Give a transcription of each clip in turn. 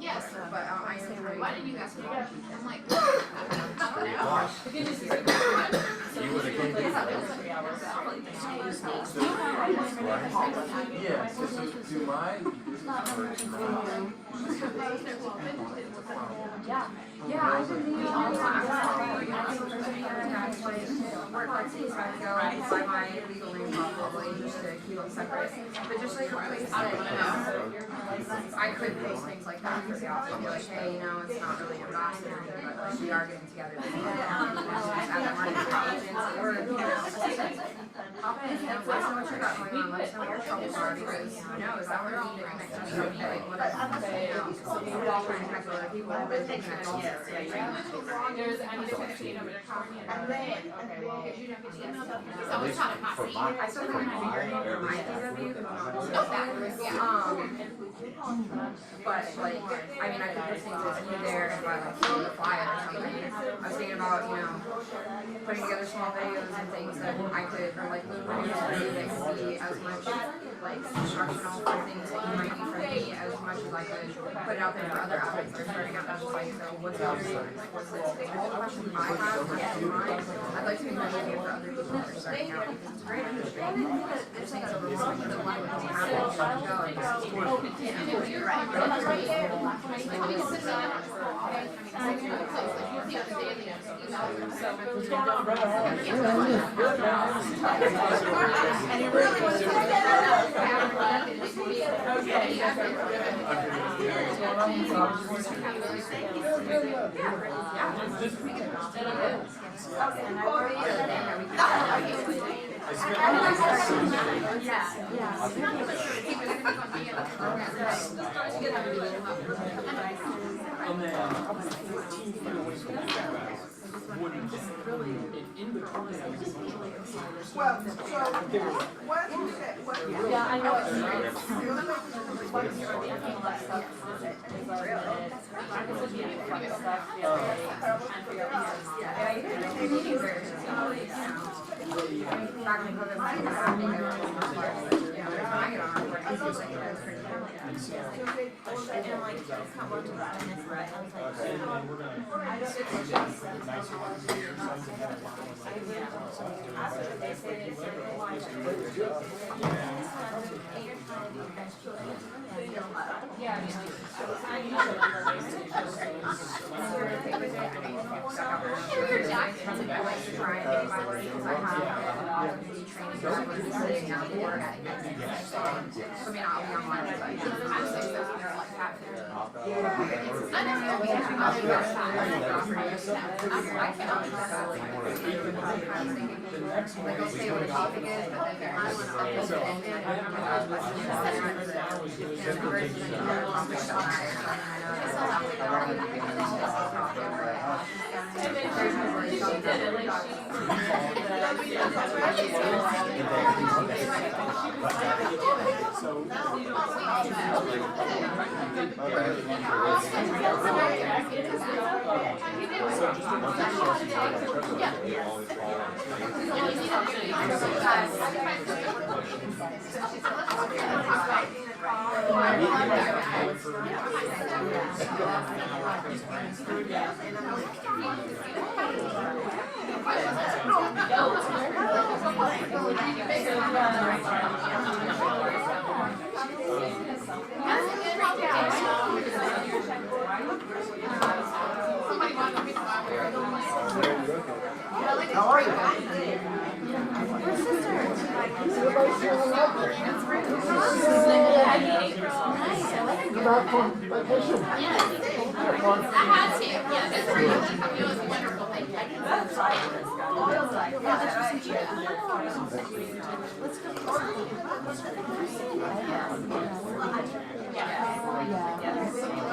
Yes, but I said, why didn't you ask me? I'm like, You would have came yeah, so do my yeah, I didn't even work hard to try to go by my legal name probably just to keep them separate. But just like a place that I could post things like that for the office, be like, hey, it's not really ambassador, but like we are getting together. Pop in, let us know what you got going on, let us know what your troubles are, because who knows, I want to connect to somebody, like, what else, so we're all trying to connect with other people, but they connect also, right? There's anything over there. Someone's trying to pass me. I still think I figured out for my KW, but like, I mean, I could just think to be there if I like throw the flyer or something. I was thinking about, putting together small videos and things that I could, or like little videos for you that could be as much like instructional for things that you might need from me as much as I could put it out there for other outlets that are starting out. That's like, so what's the what's this big question I have in mind? I'd like to be measured for other people that are starting out because it's a great industry. There's things overwhelming that don't happen Well, so what you said, what you Yeah, I know. How are you? Yeah.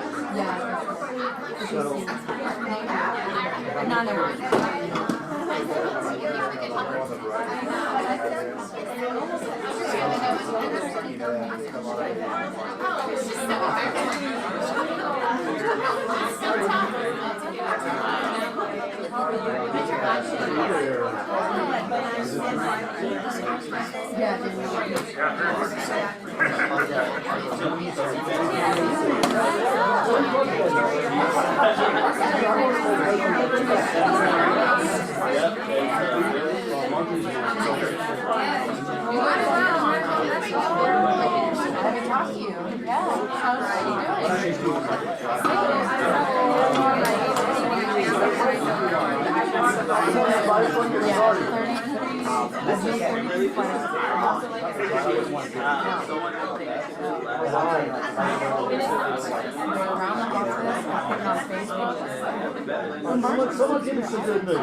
Someone give me some good news.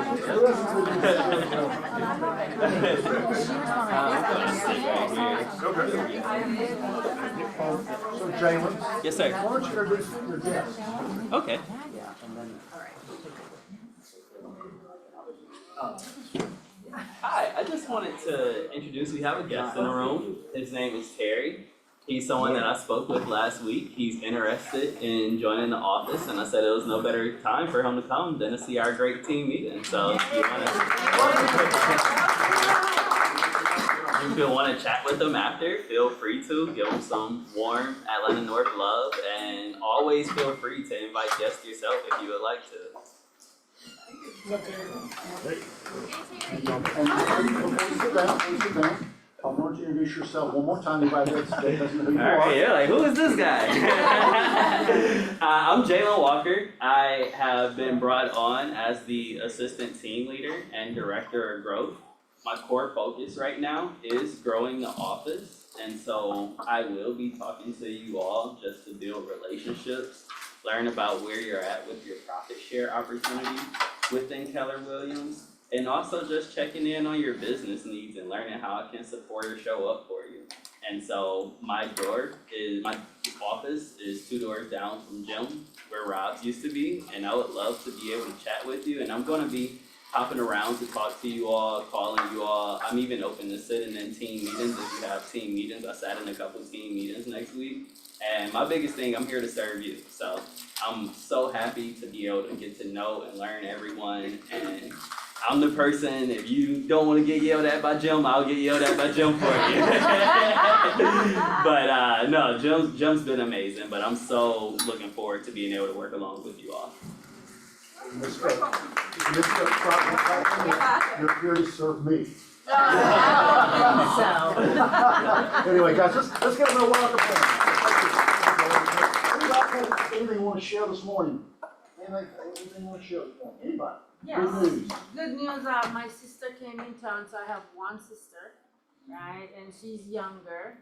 So Jalen, Yes, sir. why don't you introduce your guest? Okay. Hi, I just wanted to introduce, we have a guest in the room. His name is Terry. He's someone that I spoke with last week. He's interested in joining the office, and I said it was no better time for him to come than to see our great team meeting. So if you want to chat with him after, feel free to. Give him some warm Atlanta North love, and always feel free to invite guests yourself if you would like to. And before you sit down, I want you to introduce yourself one more time. Anybody that doesn't know who you All are. right, you're like, who is this guy? I'm Jalen Walker. I have been brought on as the assistant team leader and director of growth. My core focus right now is growing the office, and so I will be talking to you all just to build relationships, learn about where you're at with your profit share opportunity within Keller Williams, and also just checking in on your business needs and learning how I can support or show up for you. And so my office is 2 doors down from Jim, where Rob's used to be, and I would love to be able to chat with you. And I'm gonna be hopping around to talk to you all, calling you all. I'm even open to sitting in team meetings if you have team meetings. I sat in a couple team meetings next week. And my biggest thing, I'm here to serve you. So I'm so happy to be able to get to know and learn everyone. And I'm the person, if you don't want to get yelled at by Jim, I'll get yelled at by Jim for you. But no, Jim's been amazing, but I'm so looking forward to being able to work along with you all. Mr. Crockett, you're here to serve me. Anyway, guys, let's give them a welcome. Anything you want to share this morning? Anything you want to share this morning? Anybody? Yes. Good news. Good news, my sister came in town, so I have one sister, right, and she's younger,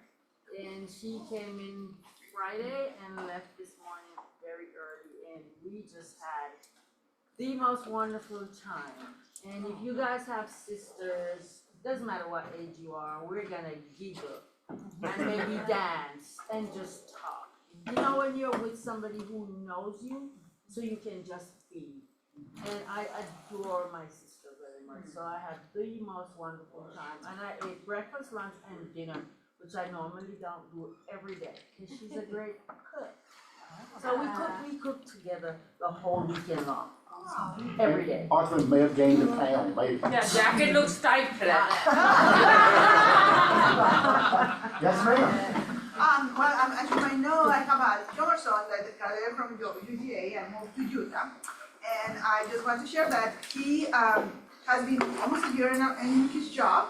and she came in Friday and left this morning very early, and we just had the most wonderful time. And if you guys have sisters, doesn't matter what age you are, we're gonna giggle and maybe dance and just talk. You know, when you're with somebody who knows you, so you can just be. And I adore my sister very much, so I had the most wonderful time. And I ate breakfast, lunch, and dinner, which I normally don't do every day, because she's a great cook. So we cook together the whole weekend long, every day. Arthur may have gained a pound, maybe. Yeah, jacket looks tight for that. Yes, ma'am. Well, as you might know, I have a younger son that graduated from UGA and moved to Utah. And I just want to share that he has been almost a year in his job,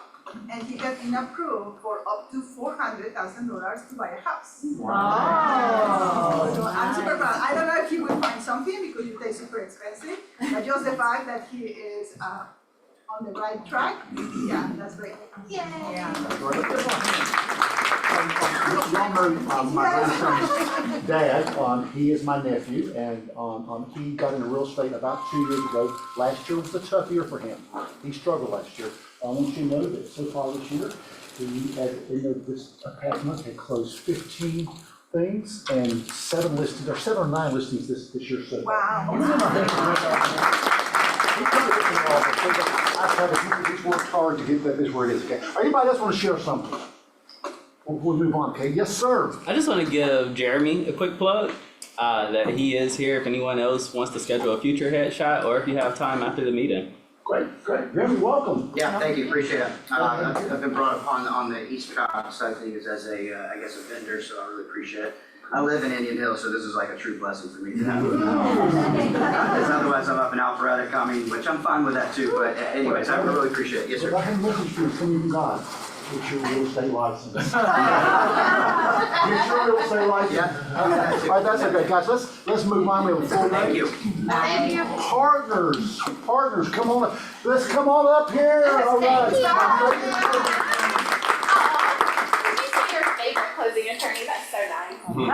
and he got approved for up to $400,000 to buy a house. Wow. So I'm super proud. I don't know if he will find something because Utah is super expensive, but just the fact that he is on the right track, yeah, that's great. Yay! Y'all know my grandson's dad, he is my nephew, and he got into real estate about 2 years ago. Last year was a tough year for him. He struggled last year. I want you to know that so far this year, he has, in this past month, had closed 15 things and 7 listings, or 7 or 9 listings this year so far. Wow. He's worked hard to get that this where it is, okay? Anybody else want to share something? We'll move on, okay? Yes, sir. I just want to give Jeremy a quick plug that he is here if anyone else wants to schedule a future headshot or if you have time after the meeting. Great, great. Jeremy, welcome. Yeah, thank you, appreciate it. I've been brought upon on the East Coast side of things as a, I guess, a vendor, so I really appreciate it. I live in Indian Hills, so this is like a true blessing for me to have. Because otherwise I'm up in Alpharetta coming, which I'm fine with that too, but anyways, I really appreciate it. Yes, So sir. I have a message for you from God. Get your real estate license. Get your real estate license. Yeah. All right, that's okay, guys. Let's move on. We have a full Thank day. you. Thank you. Partners, come on up. Let's come on up here. All right. Did you say your favorite closing attorney? That's so nice. No, I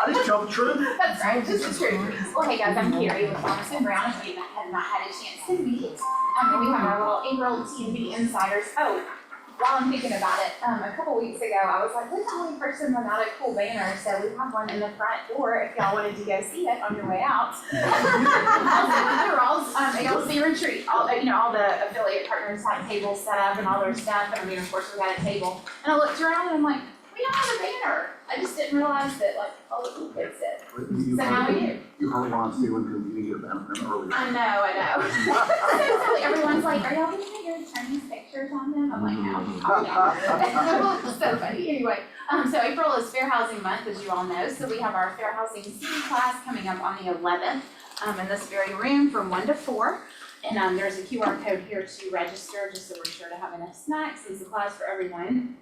didn't tell the truth. That's right, just the truth. Well, hey guys, I'm Carrie with Thomas and Brown, if you have not had a chance to meet. And we have our little April T&B Insiders. Oh, while I'm thinking about it, a couple weeks ago, I was like, who's the only person without a cool banner? So we have one in the front door if y'all wanted to go see it on your way out. Also, overall, ALC Retreat, all the affiliate partners have tables set up and all their stuff. And I mean, of course, we got a table. And I looked around and I'm like, we don't have a banner. I just didn't realize that like all the cool kids did. So now we do. You heard Ron's doing because you didn't get a banner earlier. I know. So everyone's like, are y'all gonna get your attorney's pictures on them? I'm like, no. So funny. Anyway, so April is Fair Housing Month, as you all know. So we have our Fair Housing City class coming up on the 11th in this very room from 1 to 4. And there's a QR code here to register, just so we're sure to have enough snacks and supplies for everyone.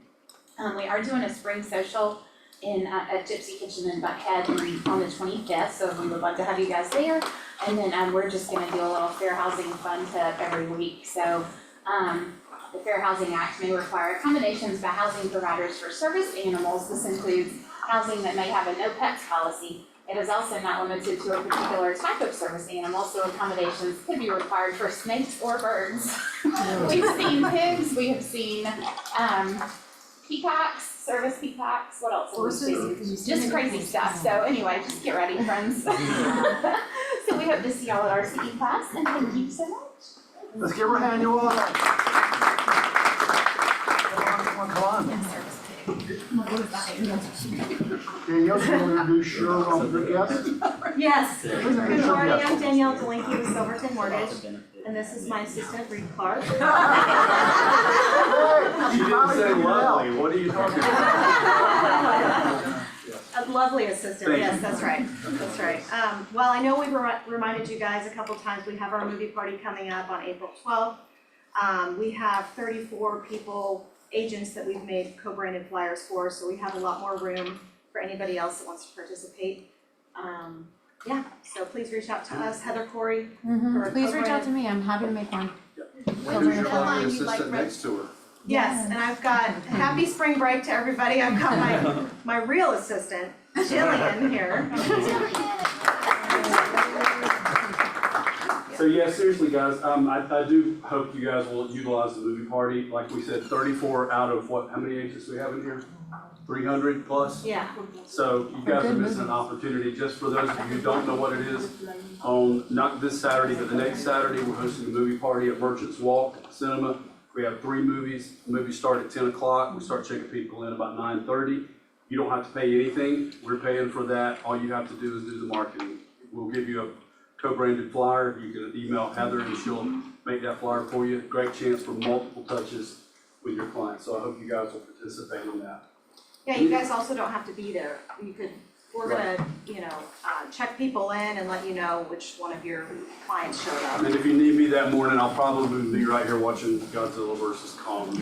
We are doing a spring social in at Gypsy Kitchen in Buckhead on the 25th, so we would love to have you guys there. And then we're just gonna do a little fair housing fun tip every week. So the Fair Housing Act may require accommodations by housing providers for service animals. This includes housing that may have a no pets policy. It is also not limited to a particular type of service animal, so accommodations could be required for snakes or birds. We've seen pigs, we have seen peacocks, service peacocks, what else have we seen? Just crazy stuff, so anyway, just get ready, friends. So we hope to see y'all at our CE class, and thank you so much. Let's give her a hand, you all. Come on. Danielle, do you want to introduce your guest? Yes, Please good introduce your morning, guest. I'm Danielle Delinky with Silverton Mortgage, and this is my assistant, Reed Clark. Hey, You didn't say lovely, what are you talking about? A lovely assistant, yes, that's right, that's right. Well, I know we've reminded you guys a couple times, we have our movie party coming up on April 12th. We have 34 people, agents that we've made co-branded flyers for, so we have a lot more room for anybody else that wants to participate. Yeah, so please reach out to us, Heather Corey. for a Please reach out to co-branded- me, I'm happy to make one. Who's your lovely assistant next to her? Yes, and I've got happy spring break to everybody. I've got my real assistant, Jillian here. So yeah, seriously, guys, I do hope you guys will utilize the movie party. Like we said, 34 out of what, how many agents do we have in here? 300 plus? Yeah. So you guys are missing an opportunity. Just for those of you who don't know what it is, on not this Saturday, but the next Saturday, we're hosting a movie party at Merchants Walk Cinema. We have 3 movies. The movies start at 10 o'clock. We start checking people in about 9:30. You don't have to pay anything. We're paying for that. All you have to do is do the marketing. We'll give you a co-branded flyer. You can email Heather and she'll make that flyer for you. Great chance for multiple touches with your clients. So I hope you guys will participate in that. Yeah, you guys also don't have to be there. We're gonna, check people in and let you know which one of your clients showed up. And if you need me that morning, I'll probably be right here watching Godzilla versus Kong.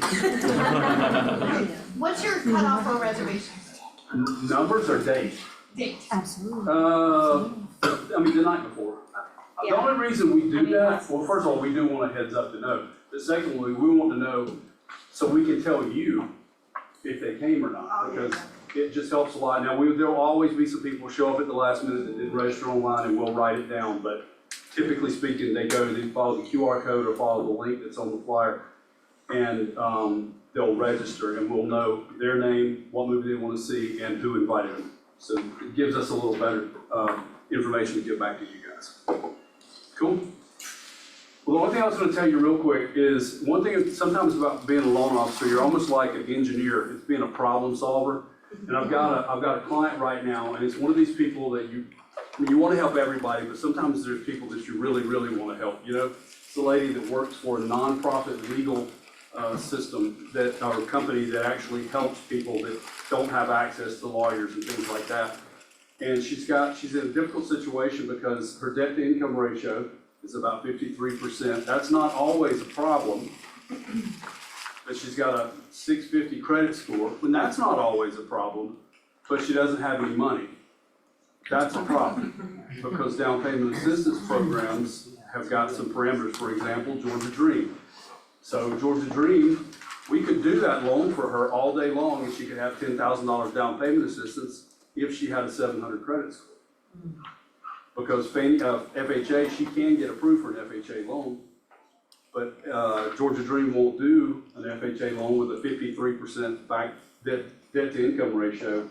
What's your cutoff for reservations? Numbers or dates? Date. Absolutely. The night before. The Yeah. only reason we I do mean, that, well, first of all, we do want a heads up to know. But secondly, we want to know so we can tell you if they came or not, because it just helps a lot. Now, there'll always be some people who show up at the last minute that didn't register online and we'll write it down, but typically speaking, they follow the QR code or follow the link that's on the flyer. And they'll register and we'll know their name, what movie they want to see, and who invited them. So it gives us a little better information to get back to you guys. Cool? Well, the one thing I was going to tell you real quick is, one thing sometimes about being a loan officer, you're almost like an engineer. It's being a problem solver. And I've got a client right now, and it's one of these people that you want to help everybody, but sometimes there's people that you really, really want to help. You know, it's a lady that works for a nonprofit legal system or company that actually helps people that don't have access to lawyers and things like that. And she's in a difficult situation because her debt to income ratio is about 53%. That's not always a problem, but she's got a 650 credit score, and that's not always a problem, but she doesn't have any money. That's a problem, because down payment assistance programs have got some parameters. For example, Georgia Dream. So Georgia Dream, we could do that loan for her all day long, and she could have $10,000 down payment assistance if she had a 700 credit score. Because FHA, she can get approved for an FHA loan, but Georgia Dream won't do an FHA loan with a 53% debt to income ratio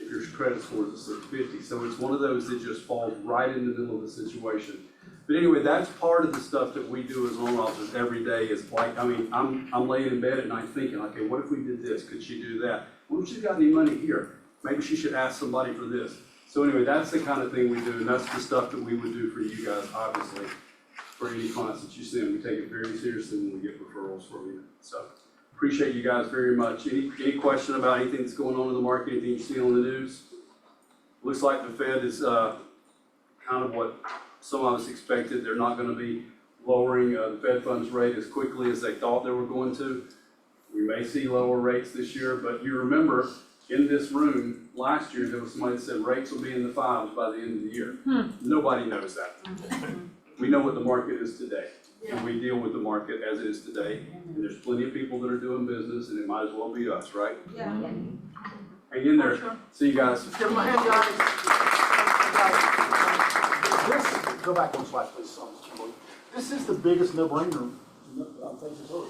if your credit score is a 650. So it's one of those that just falls right in the middle of the situation. But anyway, that's part of the stuff that we do as loan officers every day. Is like, I mean, I'm laying in bed at night thinking, okay, what if we did this? Could she do that? What if she's got any money here? Maybe she should ask somebody for this. So anyway, that's the kind of thing we do, and that's the stuff that we would do for you guys, obviously. For any clients that you send, we take it very seriously when we get referrals from you. So appreciate you guys very much. Any question about anything that's going on in the market, anything you see on the news? Looks like the Fed is kind of what some of us expected. They're not going to be lowering the Fed funds rate as quickly as they thought they were going to. We may see lower rates this year, but you remember in this room last year there was somebody that said rates will be in the 5s by the end of the year. Nobody knows that. We know what the market is today, and we deal with the market as it is today. And there's plenty of people that are doing business, and it might as well be us, right? Yeah. Hang in there. See you guys. Give them a hand, guys. Go back one slide, please, Kimberly. This is the biggest no-brainer. This is a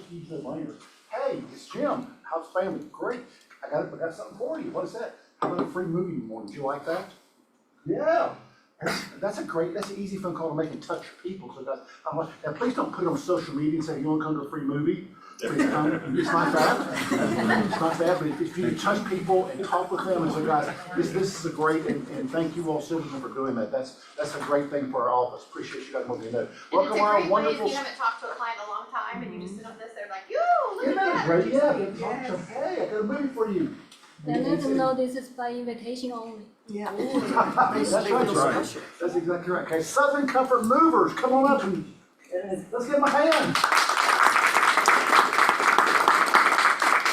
huge no-brainer. Hey, it's Jim. How's family? Great. I got something for you. What is that? How about a free movie in the morning? Do you like that? Yeah. That's an easy phone call to make and touch people. So I'm like, now please don't put it on social media and say, you want to come to a free movie? Please come. It's not bad. It's not bad, but if you touch people and talk with them and say, guys, this is a great, and thank you all citizens for doing that. That's a great thing for our office. Appreciate you guys moving in. Welcome our wonderful. If you haven't talked to a client in a long time and you just sit on this, they're like, yo, look Isn't at that that. great? Yeah, hey, I got a movie for you. Then let them know this is by invitation only. Yeah. That's right. That's exactly right. Okay, Southern Comfort Movers, come on up and let's give them a hand.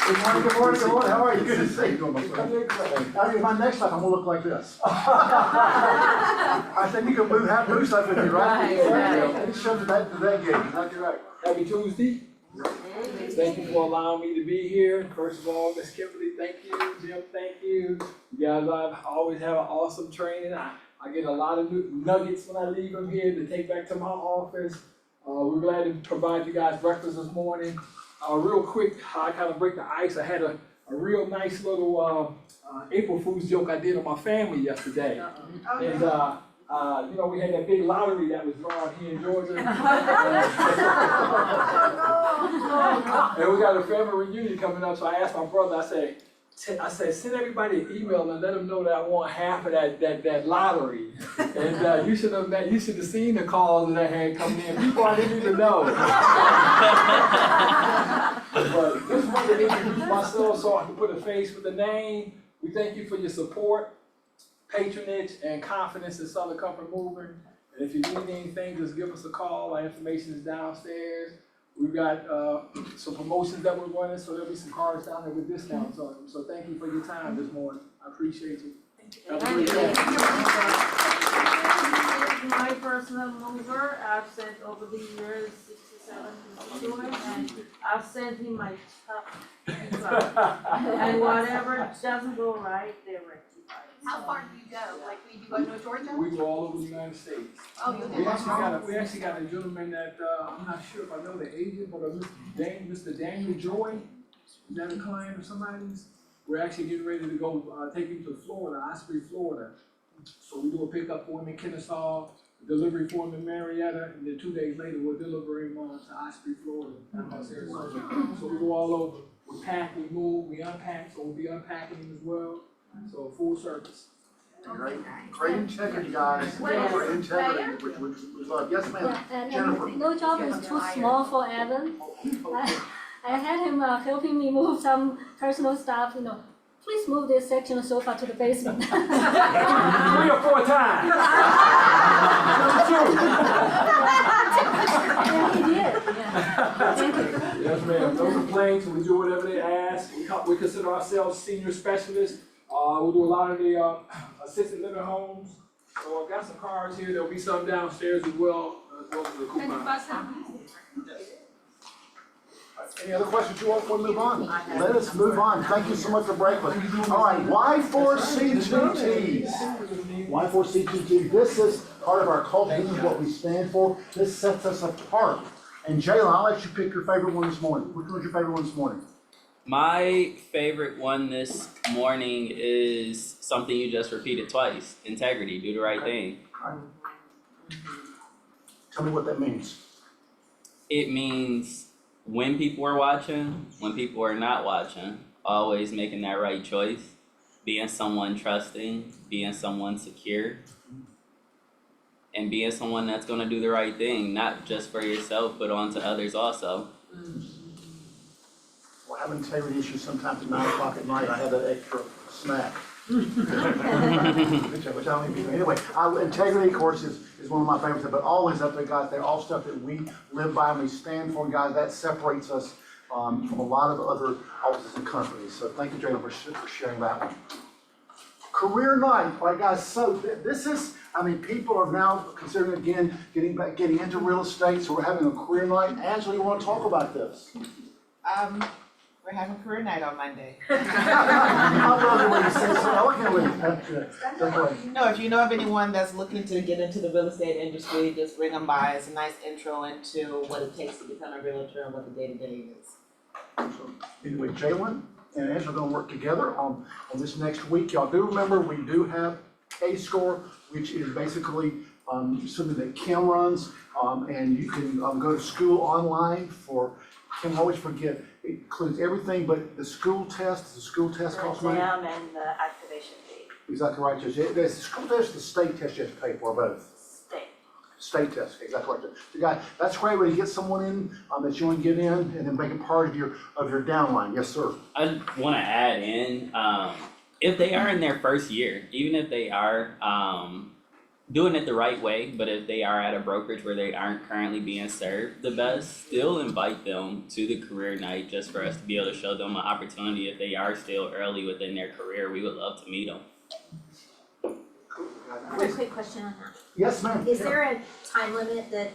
Good morning, good morning, good morning. How are you? Good to see you. My next life, I'm gonna look like this. I think you can have moose stuff with you, right? It shows that game. Exactly right. Happy Tuesday. Thank you for allowing me to be here. First of all, Miss Kimberly, thank you. Jim, thank you. You guys always have an awesome training. I get a lot of nuggets when I leave from here to take back to my office. We're glad to provide you guys breakfast this morning. Real quick, I kind of break the ice. I had a real nice little April Fool's joke I did on my family yesterday. And we had that big lottery that was drawn here in Georgia. And we got a family reunion coming up, so I asked my brother, I said, send everybody an email and let them know that I want half of that lottery. And you should have seen the calls that I had coming in. People I didn't even know. But just wanted to introduce myself so I can put a face with a name. We thank you for your support, patronage, and confidence in Southern Comfort Moving. And if you need anything, just give us a call. Our information is downstairs. We've got some promotions that we're running, so there'll be some cards down there with discounts on them. So thank you for your time this morning. I appreciate you. Have a great day. My personal mover, I've sent over the years 67 constituents, and I've sent him my top and whatever doesn't go right, they rectify it. How far do you go? Like, we do go to Georgia? We go all over the United States. Oh, you We actually got a gentleman that, I'm not sure if I know the agent, but Mr. Daniel Joy, is that a client of somebody's? We're actually getting ready to go, take him to Florida, Osprey, Florida. So we do a pickup for him in Kennesaw, delivery for him in Marietta, and then 2 days later, we'll deliver him to Osprey, Florida. So we go all over. We pack, we move, we unpack, so we'll be unpacking him as well. So full service. Great integrity, guys. Great integrity, which we love. Yes, ma'am. Yeah, Jennifer. and no job is too small for Evan. I had him helping me move some personal stuff, please move this section sofa to the basement. 3 or 4 times. Yeah, he did, yeah. Thank you. Yes, ma'am. No complaints. We do whatever they ask. We consider ourselves senior specialists. We do a lot of the assisted living homes. So I've got some cards here. There'll be some downstairs as well as the coupons. Any other questions you want before we move on? Let us move on. Thank you so much for breakfast. All right, Y4C2Ts. Y4C2T. This is part of our culture. This is what we stand for. This sets us apart. And Jayla, I'll let you pick your favorite one this morning. Which one's your favorite one this morning? My favorite one this morning is something you just repeated twice. Integrity, do the right thing. Tell me what that means. It means when people are watching, when people are not watching, always making that right choice, being someone trusting, being someone secure, and being someone that's gonna do the right thing, not just for yourself, but on to others also. Well, I have integrity issues sometimes at 9 o'clock at night. I have that extra snack. Which I don't even, anyway, integrity, of course, is one of my favorites, but always up there, guys. They're all stuff that we live by and we stand for, guys. That separates us from a lot of other offices and companies. So thank you, Jayla, for sharing that one. Career night, all right, guys. So this is, people are now considering again getting into real estate. So we're having a career night. Angela, you want to talk about this? We're having career night on Monday. I love the way you say so eloquently. No, if you know of anyone that's looking to get into the real estate industry, just bring them by. It's a nice intro into what it takes to become a realtor and what the day-to-day is. So, anyway, Jalen and Angela are going to work together on this next week. Y'all do remember we do have K-Score, which is basically something that Kim runs, and you can go to school online for. Kim, I always forget, it includes everything but the school test. The school test costs money. Exam and the activation fee. Exactly right, Judge. There's the school test, the state test you have to pay for both. State test, exactly right. So guys, that's great when you get someone in that you want to get in and then make it part of your downline. Yes, sir. I want to add in, if they are in their first year, even if they are doing it the right way, but if they are at a brokerage where they aren't currently being served the best, still invite them to the career night just for us to be able to show them an opportunity. If they are still early within their career, we would love to meet them. I have a quick question on that. Yes, ma'am. Is there a time limit that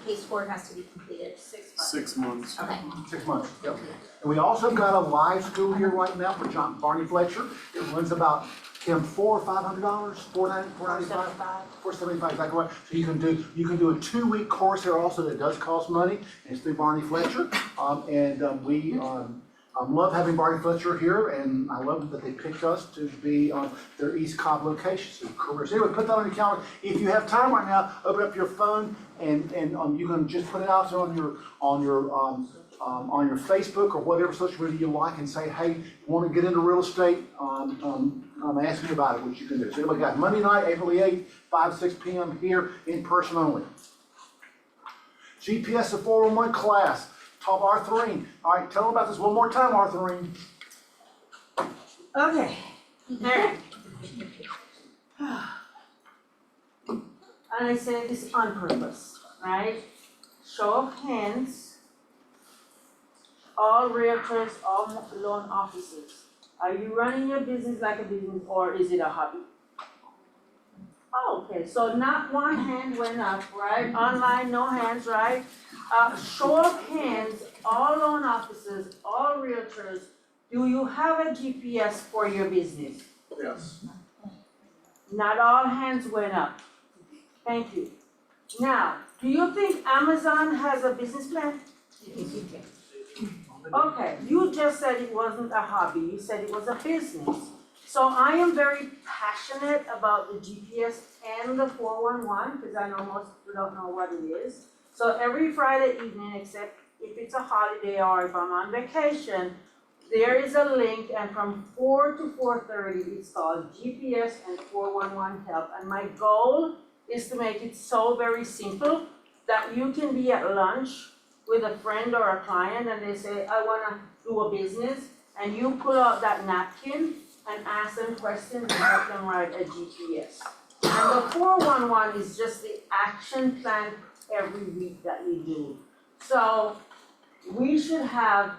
K-Score has to be completed? 6 months. Okay. 6 months, yep. And we also got a live school here right now for Barney Fletcher. It runs about, Kim, $400 or $500, $495, $475, exactly right. So you can do a 2-week course here also that does cost money, and it's through Barney Fletcher. We love having Barney Fletcher here, and I love that they picked us to be their East Cobb location. So careers. Anyway, put that on your calendar. If you have time right now, open up your phone and you can just put it out there on your Facebook or whatever social media you like, and say, hey, you want to get into real estate? Ask me about it, which you can do. So anyway, guys, Monday night, April the 8th, 5-6 p.m. here in person only. GPS of 411 class. Top Arthurine. All right, tell them about this one more time, Arthurine. Okay, alright. And I say this on purpose, right? Show of hands, all realtors, all loan officers. Are you running your business like a business or is it a hobby? Oh, okay, so not one hand went up, right? Online, no hands, right? Show of hands, all loan officers, all realtors, do you have a GPS for your business? Yes. Not all hands went up. Thank you. Now, do you think Amazon has a business plan? Okay, you just said it wasn't a hobby, you said it was a business. So I am very passionate about the GPS and the 411, because I know most people don't know what it is. So every Friday evening, except if it's a holiday or if I'm on vacation, there is a link, and from 4 to 4:30, it's called GPS and 411 Help. And my goal is to make it so very simple that you can be at lunch with a friend or a client and they say, I wanna do a business, and you pull out that napkin and ask them questions and help them write a GPS. And the 411 is just the action plan every week that we do. So we should have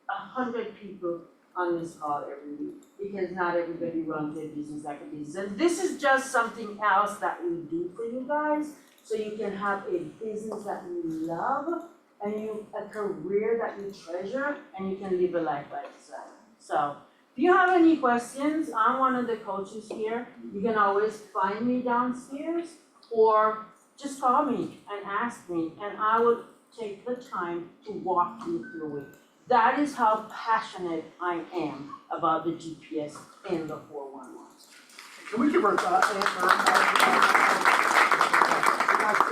100 people on this call every week, because not everybody runs their business like a business. And this is just something else that we do for you guys, so you can have a business that you love, and a career that you treasure, and you can live a life like that. So, if you have any questions, I'm one of the coaches here. You can always find me downstairs, or just call me and ask me, and I will take the time to walk you through it. That is how passionate I am about the GPS and the 411. Can we give her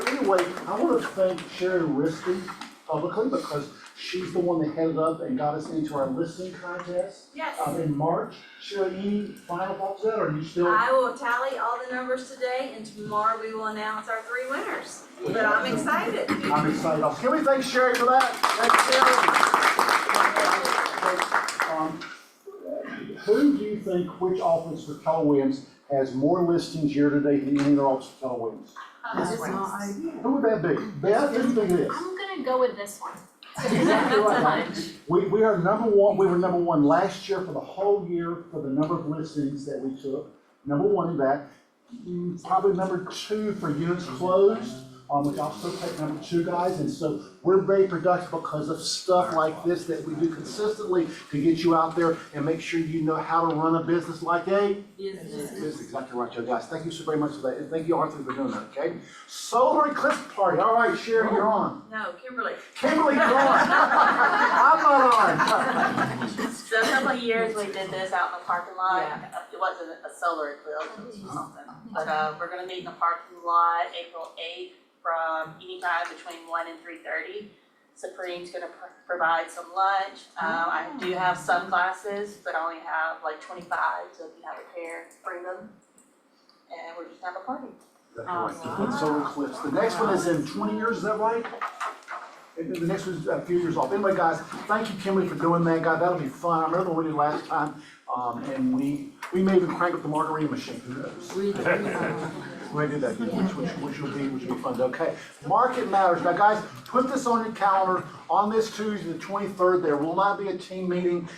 Anyway, I want to thank Sharon Risky publicly, because she's the one that headed up and got us into our listing contest Yes. in March. Sharon, any final thoughts on that, or are you still? I will tally all the numbers today, and tomorrow we will announce our 3 winners. But I'm excited. I'm excited. Can we thank Sherry for that? Thanks, Sherry. Who do you think, which office for Keller Williams has more listings year to date than any other office for Keller Williams? Who would that be? Beth, who do you think it is? I'm gonna go with this one. Exactly right. We are number one. We were number one last year for the whole year for the number of listings that we took. Number one in that. Probably number 2 for units closed, which I'll still take number 2, guys. And so we're very productive because of stuff like this that we do consistently to get you out there and make sure you know how to run a business like a business. Exactly right, Joe. Guys, thank you so very much for that. And thank you, Arthur, for doing that, okay? Solar eclipse party. All right, Sharon, you're on. No, Kimberly. Kimberly, you're on. I'm not on. So a couple of years we did this out in the parking lot. It wasn't a solar eclipse, it was just something. But we're gonna meet in the parking lot April 8th from any time between 1 and 3:30. Supreme's gonna provide some lunch. I do have sunglasses, but I only have like 25, so if you have a pair, bring them. And we're just have a party. Good solar eclipse. The next one is in 20 years, is that right? And the next one's a few years off. Anyway, guys, thank you, Kimberly, for doing that. God, that'll be fun. I remember when we did last time, and we may even crank up the margarita machine. Who knows? We may do that again, which will be fun. Okay, Market Matters. Now, guys, put this on your calendar. On this Tuesday, the 23rd, there will not be a team meeting.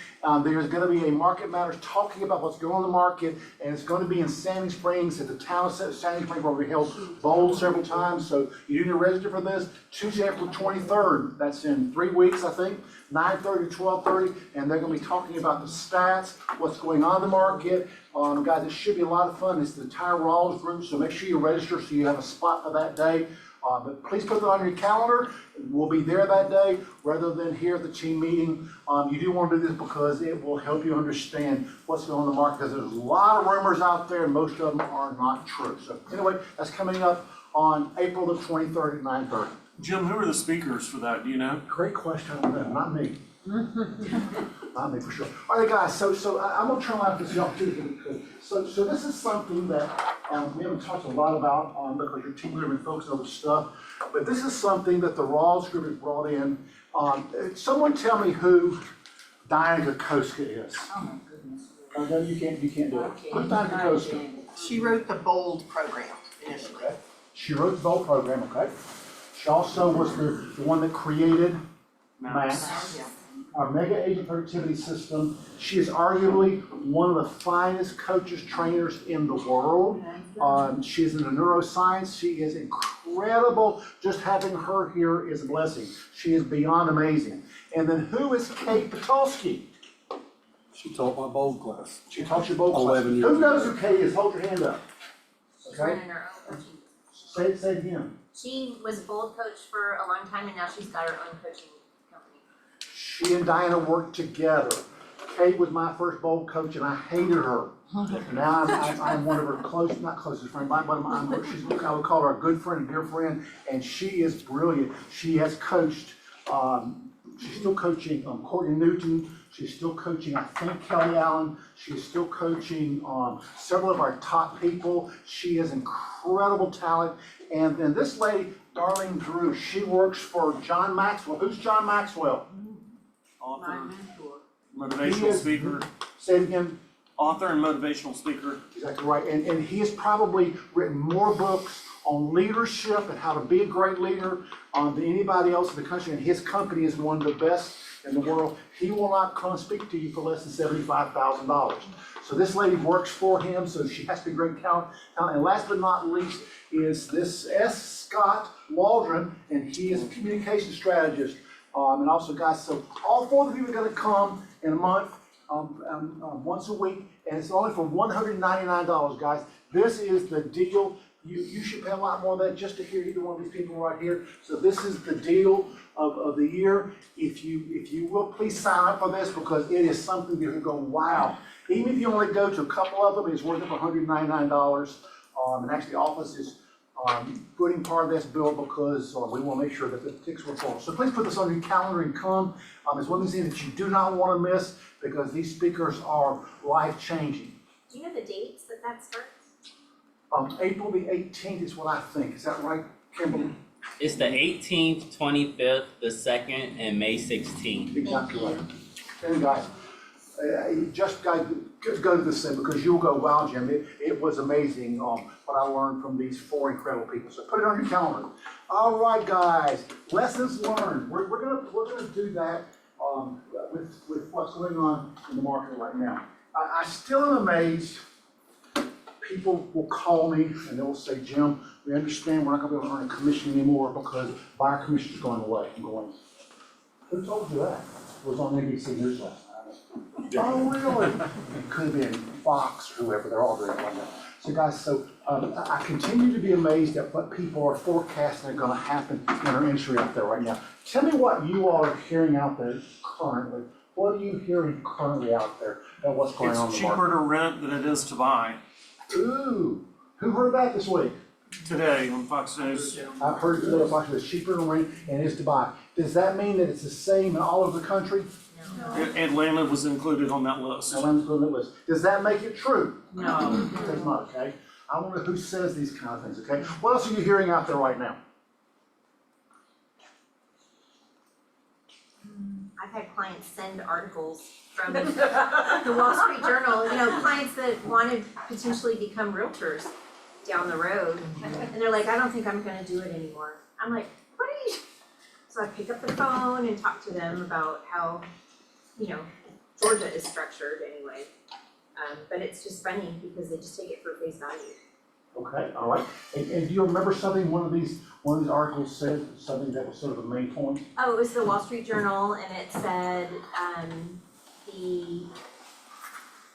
There's going to be a Market Matters talking about what's going on in the market, and it's going to be in Sandy Springs at the town of Sandy Springs, where we held bowls several times. So you need to register for this. Tuesday, April 23rd. That's in 3 weeks, I think. 9:30 to 12:30, and they're going to be talking about the stats, what's going on in the market. Guys, it should be a lot of fun. It's the entire Rawls group, so make sure you register so you have a spot for that day. But please put it on your calendar. We'll be there that day rather than here at the team meeting. You do want to do this because it will help you understand what's going on in the market, because there's a lot of rumors out there and most of them are not true. So anyway, that's coming up on April the 23rd at 9:30. Jim, who are the speakers for that? Do you know? Great question. I don't know. Not me. Not me for sure. All right, guys. So I'm gonna turn around this y'all too. So this is something that we haven't talked a lot about because your team leader been focused on other stuff. But this is something that the Rawls group has brought in. Someone tell me who Diana Kokoska is. Oh my goodness. No, you can't do it. Who's Diana Kokoska? She wrote the BOLD program initially. Okay. She wrote the BOLD program. Okay. She also was the one that created MAPS, our Mega Agent Productivity System. She is arguably one of the finest coaches, trainers in the world. She is in the neuroscience. She is incredible. Just having her here is a blessing. She is beyond amazing. And then who is Kate Patulski? She taught my BOLD class. She taught your BOLD class. 11 years Who knows who Kate is? Hold your hand up. She's Okay. running her own coaching. Say it again. She was bowl coach for a long time and now she's got her own coaching company. She and Diana worked together. Kate was my first bowl coach and I hated her. Now I'm one of her not closest friends, but I would call her a good friend, a dear friend, and she is brilliant. She has coached, she's still coaching Courtney Newton. She's still coaching, I think, Kelly Allen. She's still coaching several of our top people. She has incredible talent. And then this lady, Darlene Drew, she works for John Maxwell. Who's John Maxwell? My mentor. Motivational speaker. Say it again. Author and motivational speaker. Exactly right. And he has probably written more books on leadership and how to be a great leader than anybody else in the country. And his company is one of the best in the world. He will not come speak to you for less than $75,000. So this lady works for him, so she has to be great talent. And last but not least is this S. Scott Waldron, and he is a communication strategist. And also, guys, so all four of you are going to come in a month, once a week, and it's only for $199, guys. This is the deal. You should pay a lot more than that just to hear either one of these people right here. So this is the deal of the year. If you will, please sign up for this because it is something you're going to go, wow. Even if you only go to a couple of them, it's worth it for $199. And actually, the office is putting part of this bill because we want to make sure that the tickets were full. So please put this on your calendar and come. It's one of these things that you do not want to miss because these speakers are life-changing. Do you know the dates that starts? April the 18th is what I think. Is that right, Kimberly? It's the 18th, 25th, the 2nd, and May 16th. Exactly right. And guys, just guys, go to this thing because you'll go, wow, Jim, it was amazing what I learned from these four incredible people. So put it on your calendar. All right, guys, lessons learned. We're gonna do that with what's going on in the market right now. I still am amazed. People will call me and they'll say, Jim, we understand we're not gonna be able to earn a commission anymore because buyer commission is going away. I'm going, who told you that? It was on ABC News last night. Oh, really? It could have been Fox or whoever, they're all doing it right now. So guys, I continue to be amazed at what people are forecasting are gonna happen in our industry out there right now. Tell me what you all are hearing out there currently. What are you hearing currently out there about what's going on in the market? It's cheaper to rent than it is to buy. Ooh, who heard that this week? Today on Fox News. I've heard today on Fox News, it's cheaper to rent and it is to buy. Does that mean that it's the same in all over the country? Atlanta was included on that list. Atlanta's on that list. Does that make it true? No. It does not, okay? I wonder who says these kind of things, okay? What else are you hearing out there right now? I've had clients send articles from the Wall Street Journal, clients that want to potentially become realtors down the road. And they're like, I don't think I'm gonna do it anymore. I'm like, what are you? So I pick up the phone and talk to them about how, Georgia is structured anyway. But it's just funny because they just take it for face value. Okay, all right. And do you remember something one of these articles said, something that was sort of a main point? Oh, it was the Wall Street Journal and it said,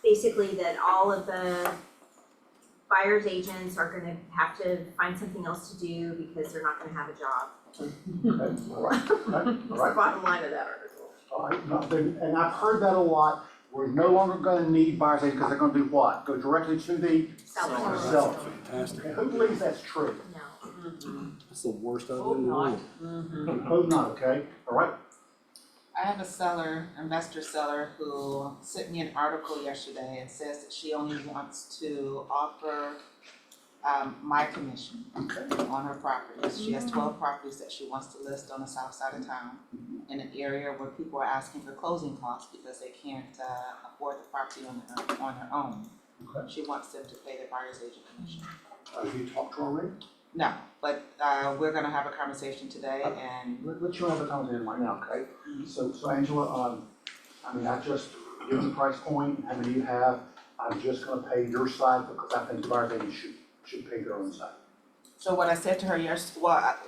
basically that all of the buyer's agents are gonna have to find something else to do because they're not gonna have a job. Okay, all right, all right. That's the bottom line of that article. All right, and I've heard that a lot. We're no longer gonna need buyer's agents because they're gonna do what? Go directly to the seller. Fantastic. Okay, who believes that's true? That's the worst idea in the world. Hope not, okay? All right. I have a investor seller who sent me an article yesterday and says that she only wants to offer my commission on her properties. She has 12 properties that she wants to list on the south side of town in an area where people are asking for closing costs because they can't afford the property on their own. Okay. She wants them to pay their buyer's agent commission. Have you talked to her already? No, but we're gonna have a conversation today and. Let's have a conversation right now, okay? So Angela, I just given the price point, how many you have, I'm just gonna pay your side because I think the buyer's agent should pay their own side. So what I said to her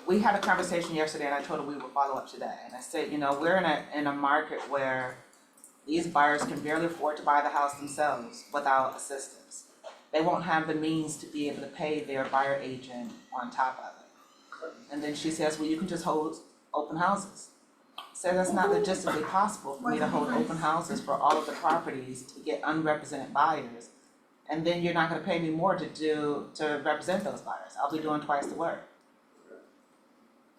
we had a conversation yesterday and I told her we would follow up today. And I said, we're in a market where these buyers can barely afford to buy the house themselves without assistance. they won't have the means to be able to pay their buyer agent on top of it. And then she says, well, you can just hold open houses. So that's not logistically possible for me to hold open houses for all of the properties to get unrepresented buyers. And then you're not gonna pay me more to represent those buyers. I'll be doing twice the work.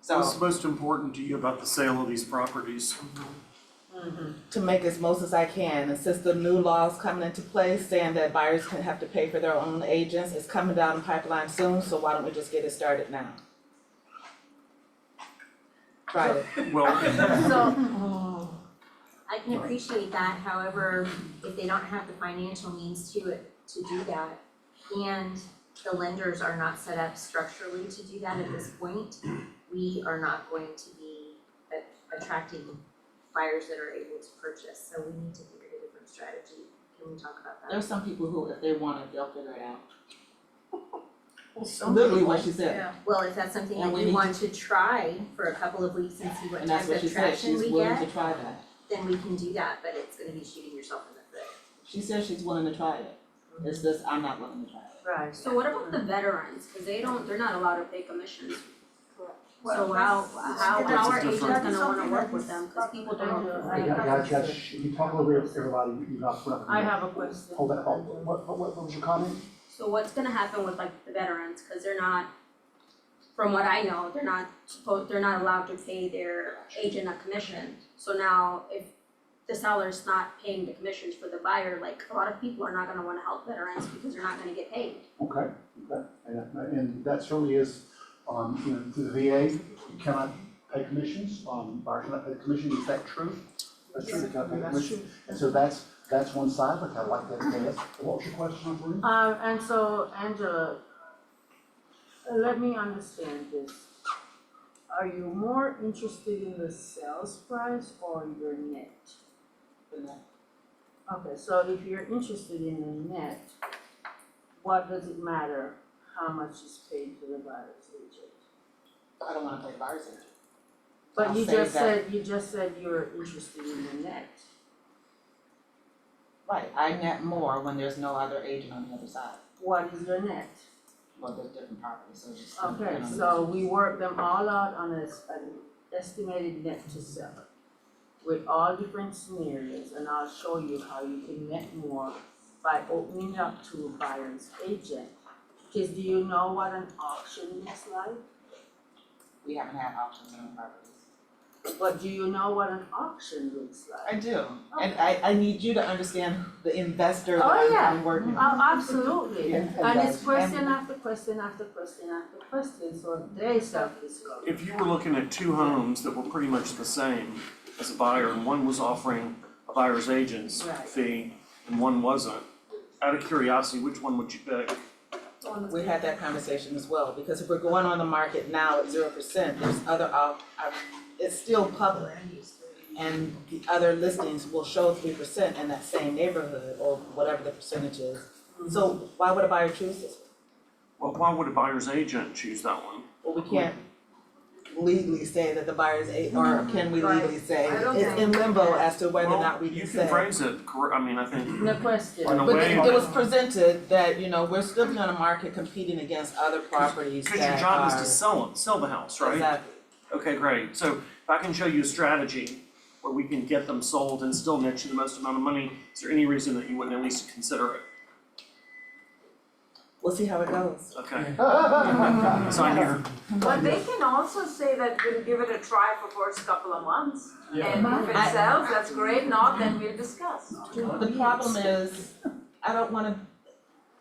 So What's most important to you about the sale of these properties? to make as most as I can, and since the new laws coming into place saying that buyers can have to pay for their own agents, it's coming down the pipeline soon, so why don't we just get it started now? Try it. So, I can appreciate that, however, if they don't have the financial means to do that, and the lenders are not set up structurally to do that at this point, we are not going to be attracting buyers that are able to purchase, so we need to think of a different strategy. Can we talk about that? There's some people who, if they want it, they'll figure it out. Literally what she said. Well, if that's something And that we you need want to try for a couple of weeks and see what And type that's what of she said, traction she's we willing to get, try that. then we can do that, but it's gonna be shooting yourself in the foot. She says she's willing to try it. It's just, I'm not willing to try it. Right. So what about the veterans, cause they're not allowed to pay commissions. So how are agents gonna wanna work with them, cause people don't. Guys, you talk over everybody, you're not. I have a question. Hold that, what was your comment? So what's gonna happen with like the veterans, cause they're not, from what I know, they're not allowed to pay their agent a commission. So now if the seller's not paying the commissions for the buyer, like a lot of people are not gonna wanna help veterans because they're not gonna get paid. Okay, and that certainly is, through the VA, you cannot pay commissions, buyers cannot pay the commission, is that true? That's true, they cannot pay the commission, and so that's one side, but I like that, what was your question, Marie? And so Angela, let me understand this. Are you more interested in the sales price or your net? The net. Okay, so if you're interested in the net, what does it matter how much is paid to the buyer's agent? I don't wanna pay the buyer's agent. But I'll you save just that. said you're interested in the net. Right, I net more when there's no other agent on the other side. What is your net? Well, there's different properties, so just. Okay, so we work them all out on an estimated net to seller with all different scenarios, and I'll show you how you can net more by opening it up to a buyer's agent. Because do you know what an auction looks like? We haven't had auctions on properties. But do you know what an auction looks like? I do, and I need you to understand the investor Oh, that yeah. I'm working with. Oh, absolutely. And And it's guys- question after question after question after question, so they self-discover. If you were looking at two homes that were pretty much the same as a buyer, and one was offering a buyer's agent's Right. fee, and one wasn't, out of curiosity, which one would you pick? We had that conversation as well, because if we're going on the market now at 0%, there's other, it's still public. And the other listings will show 3% in that same neighborhood, or whatever the percentage is. So why would a buyer choose this? Well, why would a buyer's agent choose that one? Well, we can't legally say that the buyer's or can we legally say, I don't it's in think- limbo as to whether or Well, not we you can can say. phrase it, I think, The question. in a But way. it was presented that, we're still on a market competing against other properties Because that your job is are- to sell the house, right? Exactly. Okay, great. So if I can show you a strategy where we can get them sold and still net you the most amount of money, is there any reason that you wouldn't at least consider it? We'll see how it goes. Okay. Sign here. But they can also say that we'll give it a try for first couple of months. And if it sells, that's great, not, then we'll discuss. The problem is, I don't wanna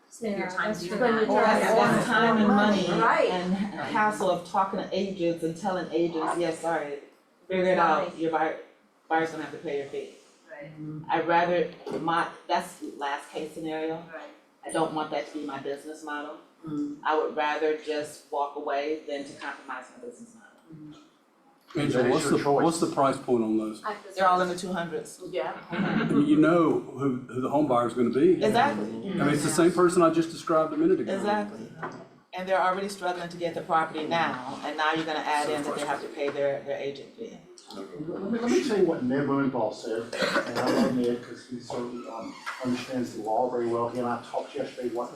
Spend your time doing Spend your that. spend all the time and money Right. and hassle of talking to agents and telling agents, yes, sorry, figure it out, your buyer's gonna have to pay your fee. Right. I'd rather, that's last case scenario. Right. I don't want that to be my business model. I would rather just walk away than to compromise my business model. Angela, That is your choice. what's the price point on those? They're all in the 200s. Yeah. You know who the home buyer's gonna be. Exactly. I mean, it's the same person I just described a minute ago. Exactly. And they're already struggling to get the property now, and now you're gonna add in that they have to pay their agent fee. Let me tell you what Ned Blumenthal said, and I love Ned because he certainly understands the law very well. He and I talked yesterday, what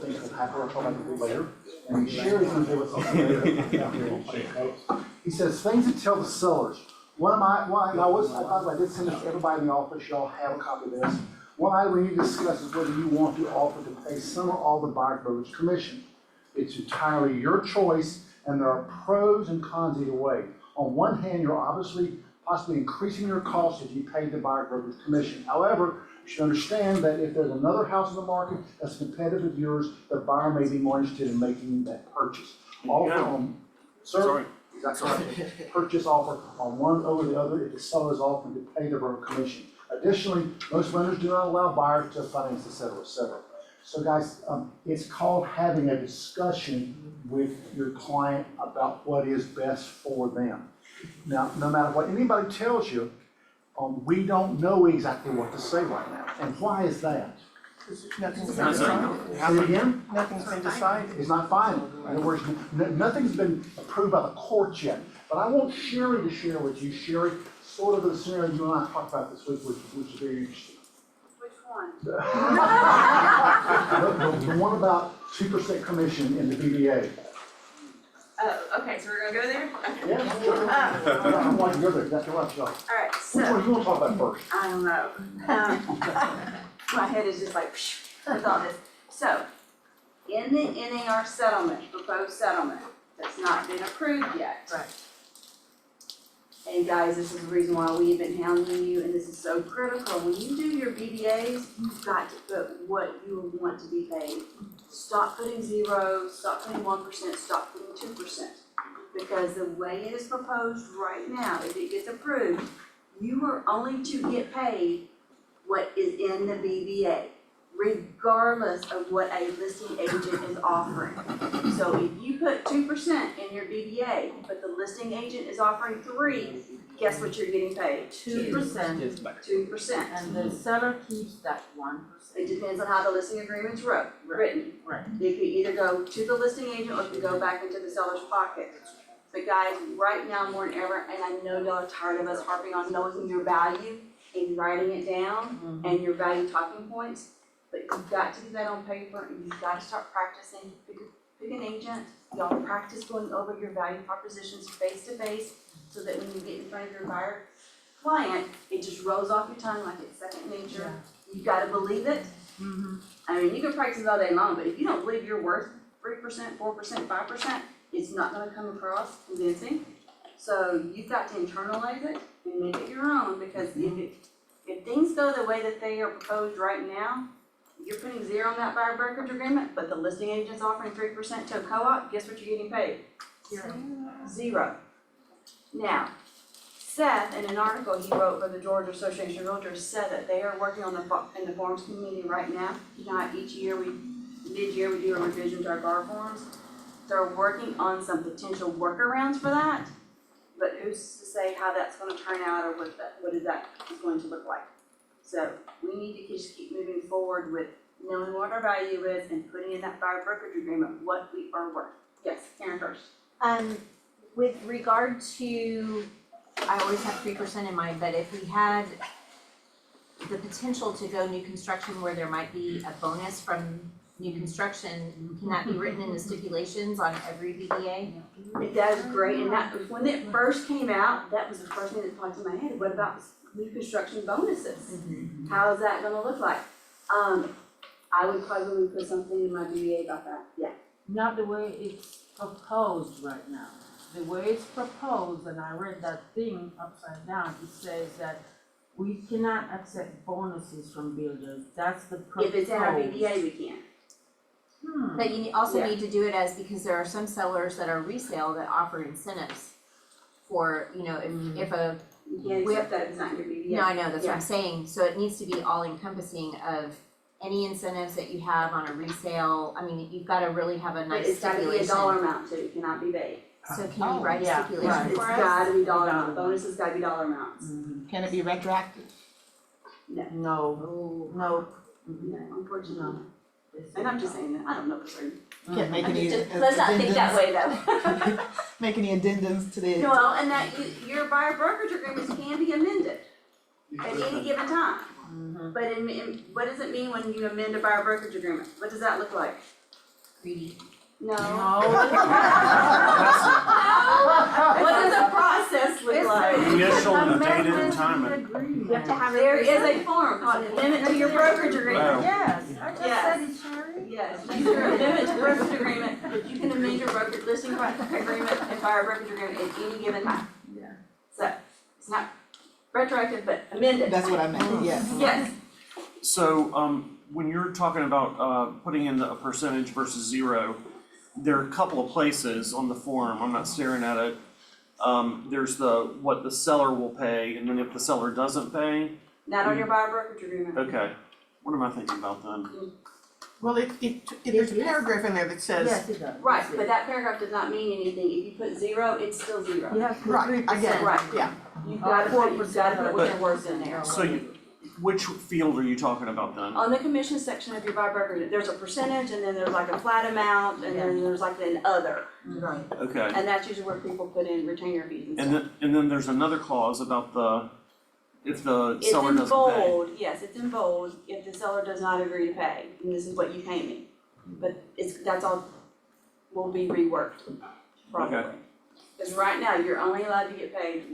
things will happen, I'll talk about it later. And Sherry's gonna do it. He says, things to tell the sellers. I did send this to everybody in the office, y'all have a copy of this. One item we need to discuss is whether you want to offer to pay some or all the buyer brokerage commission. It's entirely your choice, and there are pros and cons either way. On one hand, you're obviously possibly increasing your costs if you pay the buyer brokerage commission. However, you should understand that if there's another house in the market that's competitive with yours, the buyer may be more interested in making that purchase. Offer on, sir, exactly right. Purchase offer on one over the other if the seller is offering to pay the broker commission. Additionally, most lenders do not allow buyers to finance, et cetera, et cetera. So guys, it's called having a discussion with your client about what is best for them. Now, no matter what anybody tells you, we don't know exactly what to say right now. And why is that? Nothing's been decided. Say it again? Nothing's been decided. It's not final. In other words, nothing's been approved by the courts yet. But I want Sherry to share with you, Sherry, sort of the scenario you and I talked about this week, which is very interesting. Which one? The one about 2% commission in the BDA. Oh, okay, so we're gonna go there? Okay. Yeah, sure. I want to go there, that's right, Sean. Alright, Which so, one you want to talk about first? I don't know. My head is just like, with all this. So, in the NAR settlement, proposed settlement, that's not been approved yet. Right. And guys, this is the reason why we've been hounding you, and this is so critical. When you do your BDAs, you've got to put what you want to be paid. Stop putting zeros, stop putting 1%, stop putting 2%. Because the way it is proposed right now, if it gets approved, you are only to get paid what is in the BBA, regardless of what a listing agent is offering. So if you put 2% in your BBA, but the listing agent is offering 3%, guess what you're getting paid? 2%. 2%. And the seller keeps that 1%. It depends on how the listing agreement's written. Right. It could either go to the listing agent or it could go back into the seller's pocket. But guys, right now more than ever, and I know y'all are tired of us harping on knowing your value and writing it down and your value talking points, but you've got to do that on paper and you've got to start practicing. Pick an agent, y'all practice going over your value propositions face to face so that when you get in front of your buyer client, it just rolls off your tongue like it's second nature. You gotta believe it. I mean, you can practice all day long, but if you don't believe you're worth 3%, 4%, 5%, it's not gonna come across convincing. So you've got to internalize it and make it your own, because if things go the way that they are proposed right now, you're putting 0 on that buyer brokerage agreement, but the listing agent's offering 3% to a co-op, guess what you're getting paid? 0. Now, Seth, in an article he wrote for the Georgia Association of Realtors, said that they are working on in the forms community right now. You know, each year mid-year we do a revision to our GAR forms. They're working on some potential workarounds for that, but who's to say how that's gonna turn out or what is that is going to look like. So we need to just keep moving forward with knowing what our value is and putting in that buyer brokerage agreement what we are worth. Yes, Karen first. With regard to, I always have 3% in mind, but if we had the potential to go new construction where there might be a bonus from new construction, can that be written in the stipulations on every BDA? That is great, and that, when it first came out, that was the first thing that popped in my head, what about new construction bonuses? How is that gonna look like? I would probably put something in my BDA about that, yeah. Not the way it's proposed right now. The way it's proposed, and I read that thing upside down, it says that we cannot accept bonuses from builders, that's the proposed. If it's in our BDA, we can. But you also need to do it as, because there are some sellers that are resale that offer incentives for, you know, if a. You can't accept that, it's not in your BDA. No, I know, that's what I'm saying, so it needs to be all encompassing of any incentives that you have on a resale. I mean, you've gotta really have a nice It's gotta be a stipulation. dollar amount too, it cannot be vague. So can you write a stipulation It's for us? gotta be dollar amount, bonuses gotta be dollar amounts. Can it be retroactive? No. No, unfortunately. And I'm just saying that, I don't know for certain. Can't make it easy. Let's not think that way though. make any addendums to the. Well, and that your buyer brokerage agreements can be amended at any given time. But what does it mean when you amend a buyer brokerage agreement? What does that look like? Greedy. No. No. What does the process look like? Initial and date and time. You have to have it. There is a form called amendment to your brokerage agreement. Yes, I just Yes. said it, Sherry. Yes, you can amendment to brokerage agreement, you can amend your brokerage listing agreement and buyer brokerage agreement at any given time. Yeah. So, it's not retroactive, but amended. That's what I meant, yes. Yes. So, when you're talking about, putting in a percentage versus zero, there are a couple of places on the form, I'm not staring at it. There's what the seller will pay, and then if the seller doesn't pay, Not on your buyer brokerage agreement. okay, what am I thinking about then? Well, there's a paragraph in there that says. Yes, it does. Right, but that paragraph does not mean anything. If you put zero, it's still zero. You have to put Right, I get it, Right. yeah. You've gotta put what your words in there. So which field are you talking about then? On the commission section of your buyer brokerage, there's a percentage and then there's like a flat amount and then there's like an other. Right. Okay, And that's usually where people put in retainer fees and stuff. and then there's another clause about if the It's seller in doesn't pay. bold, yes, it's in bold, if the seller does not agree to pay, and this is what you pay me. But that's all will be reworked, probably. Okay. Because right now, you're only allowed to get paid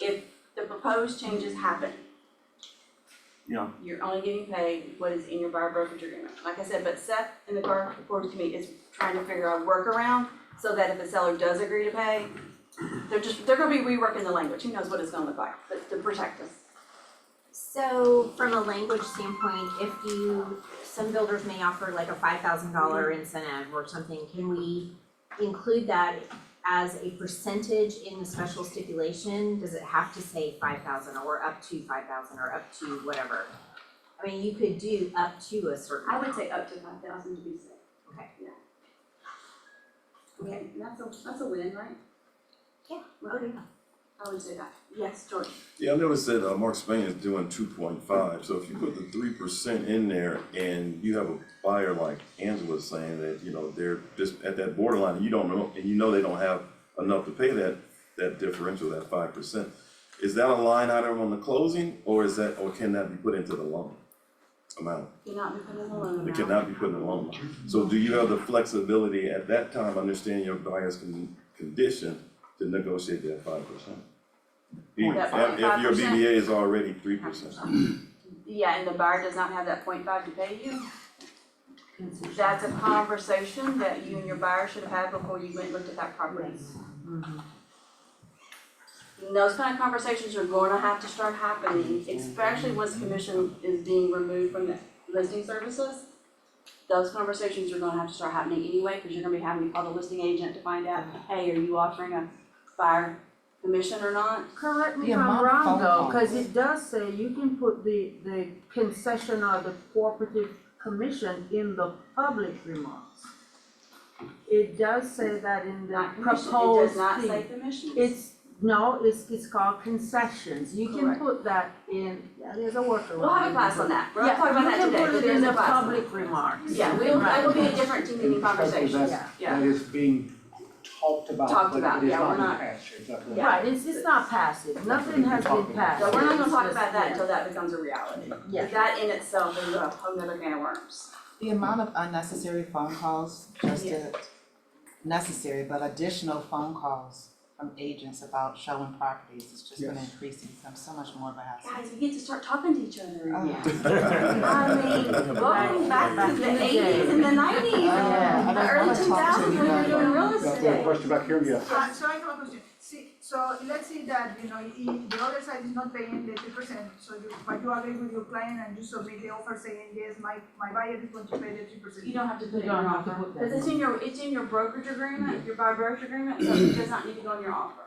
if the proposed changes happen. Yeah. You're only getting paid what is in your buyer brokerage agreement. Like I said, but Seth in the car reports to me is trying to figure out a workaround so that if the seller does agree to pay, they're gonna be reworking the language, who knows what it's gonna look like, but to protect us. So from a language standpoint, some builders may offer like a $5,000 incentive or something, can we include that as a percentage in the special stipulation? Does it have to say 5,000 or up to 5,000 or up to whatever? I mean, you could do up to a certain. I would say up to 5,000 to be safe. Okay. Yeah. Okay, that's a win, right? Yeah. Okay. I would say that. Yes, George. Yeah, I noticed that Mark Spain is doing 2.5, so if you put the 3% in there and you have a buyer like Angela saying that, they're just at that borderline and you don't know, and they don't have enough to pay that differential, that 5%, is that a line item on the closing or can that be put into the loan amount? Cannot be put in the loan amount. It cannot be put in the loan amount. So do you have the flexibility at that time, understanding your buyer's condition, to negotiate that 5%? If your 5%? BBA is already 3%. Yeah, and the buyer does not have that 0.5 to pay you. That's a conversation that you and your buyer should have had before you went and looked at that property. And those kind of conversations are gonna have to start happening, especially once commission is being removed from the listing services. Those conversations are gonna have to start happening anyway, because you're gonna be having to call the listing agent to find out, hey, are you offering a buyer commission or not? Correct me The if I'm amount of wrong phone though, calls. cause it does say you can put the concession or the cooperative commission in the public remarks. It does say that in the Not commission, proposed it does not say fee. commissions. It's called concessions, you can Correct. put that in, there's a workaround. We'll have a class on that, we're not Yeah, talking about that today, you can but put it there's in a the class on that. public remarks. Yeah, that'll be a different team conversation, yeah. That is being talked about, Talked but about, it is yeah, not we're being not- passed. Is that correct? Right, it's not passive, nothing has been passed. So we're not gonna It's talk just- about that yeah. until that becomes a reality. Yeah. That in itself is a whole nother can of worms. The amount of unnecessary phone calls, necessary, but additional phone calls from agents about showing properties has just been increasing, so I'm so much more of a hassle. Guys, we get to start talking to each other Oh. again. I mean, going back to the 80s and the 90s, Yeah. the early 2000s when we were doing real Got a estate. question back here, yes. So I have a question. So let's say that, if the other side is not paying the 3%, but you agree with your client and you submit the offer saying, yes, my buyer is going to pay the 3%. You don't have to put it in You don't your have to offer, put that because it's in your brokerage agreement, your buyer brokerage agreement, so it does not need to go in your offer.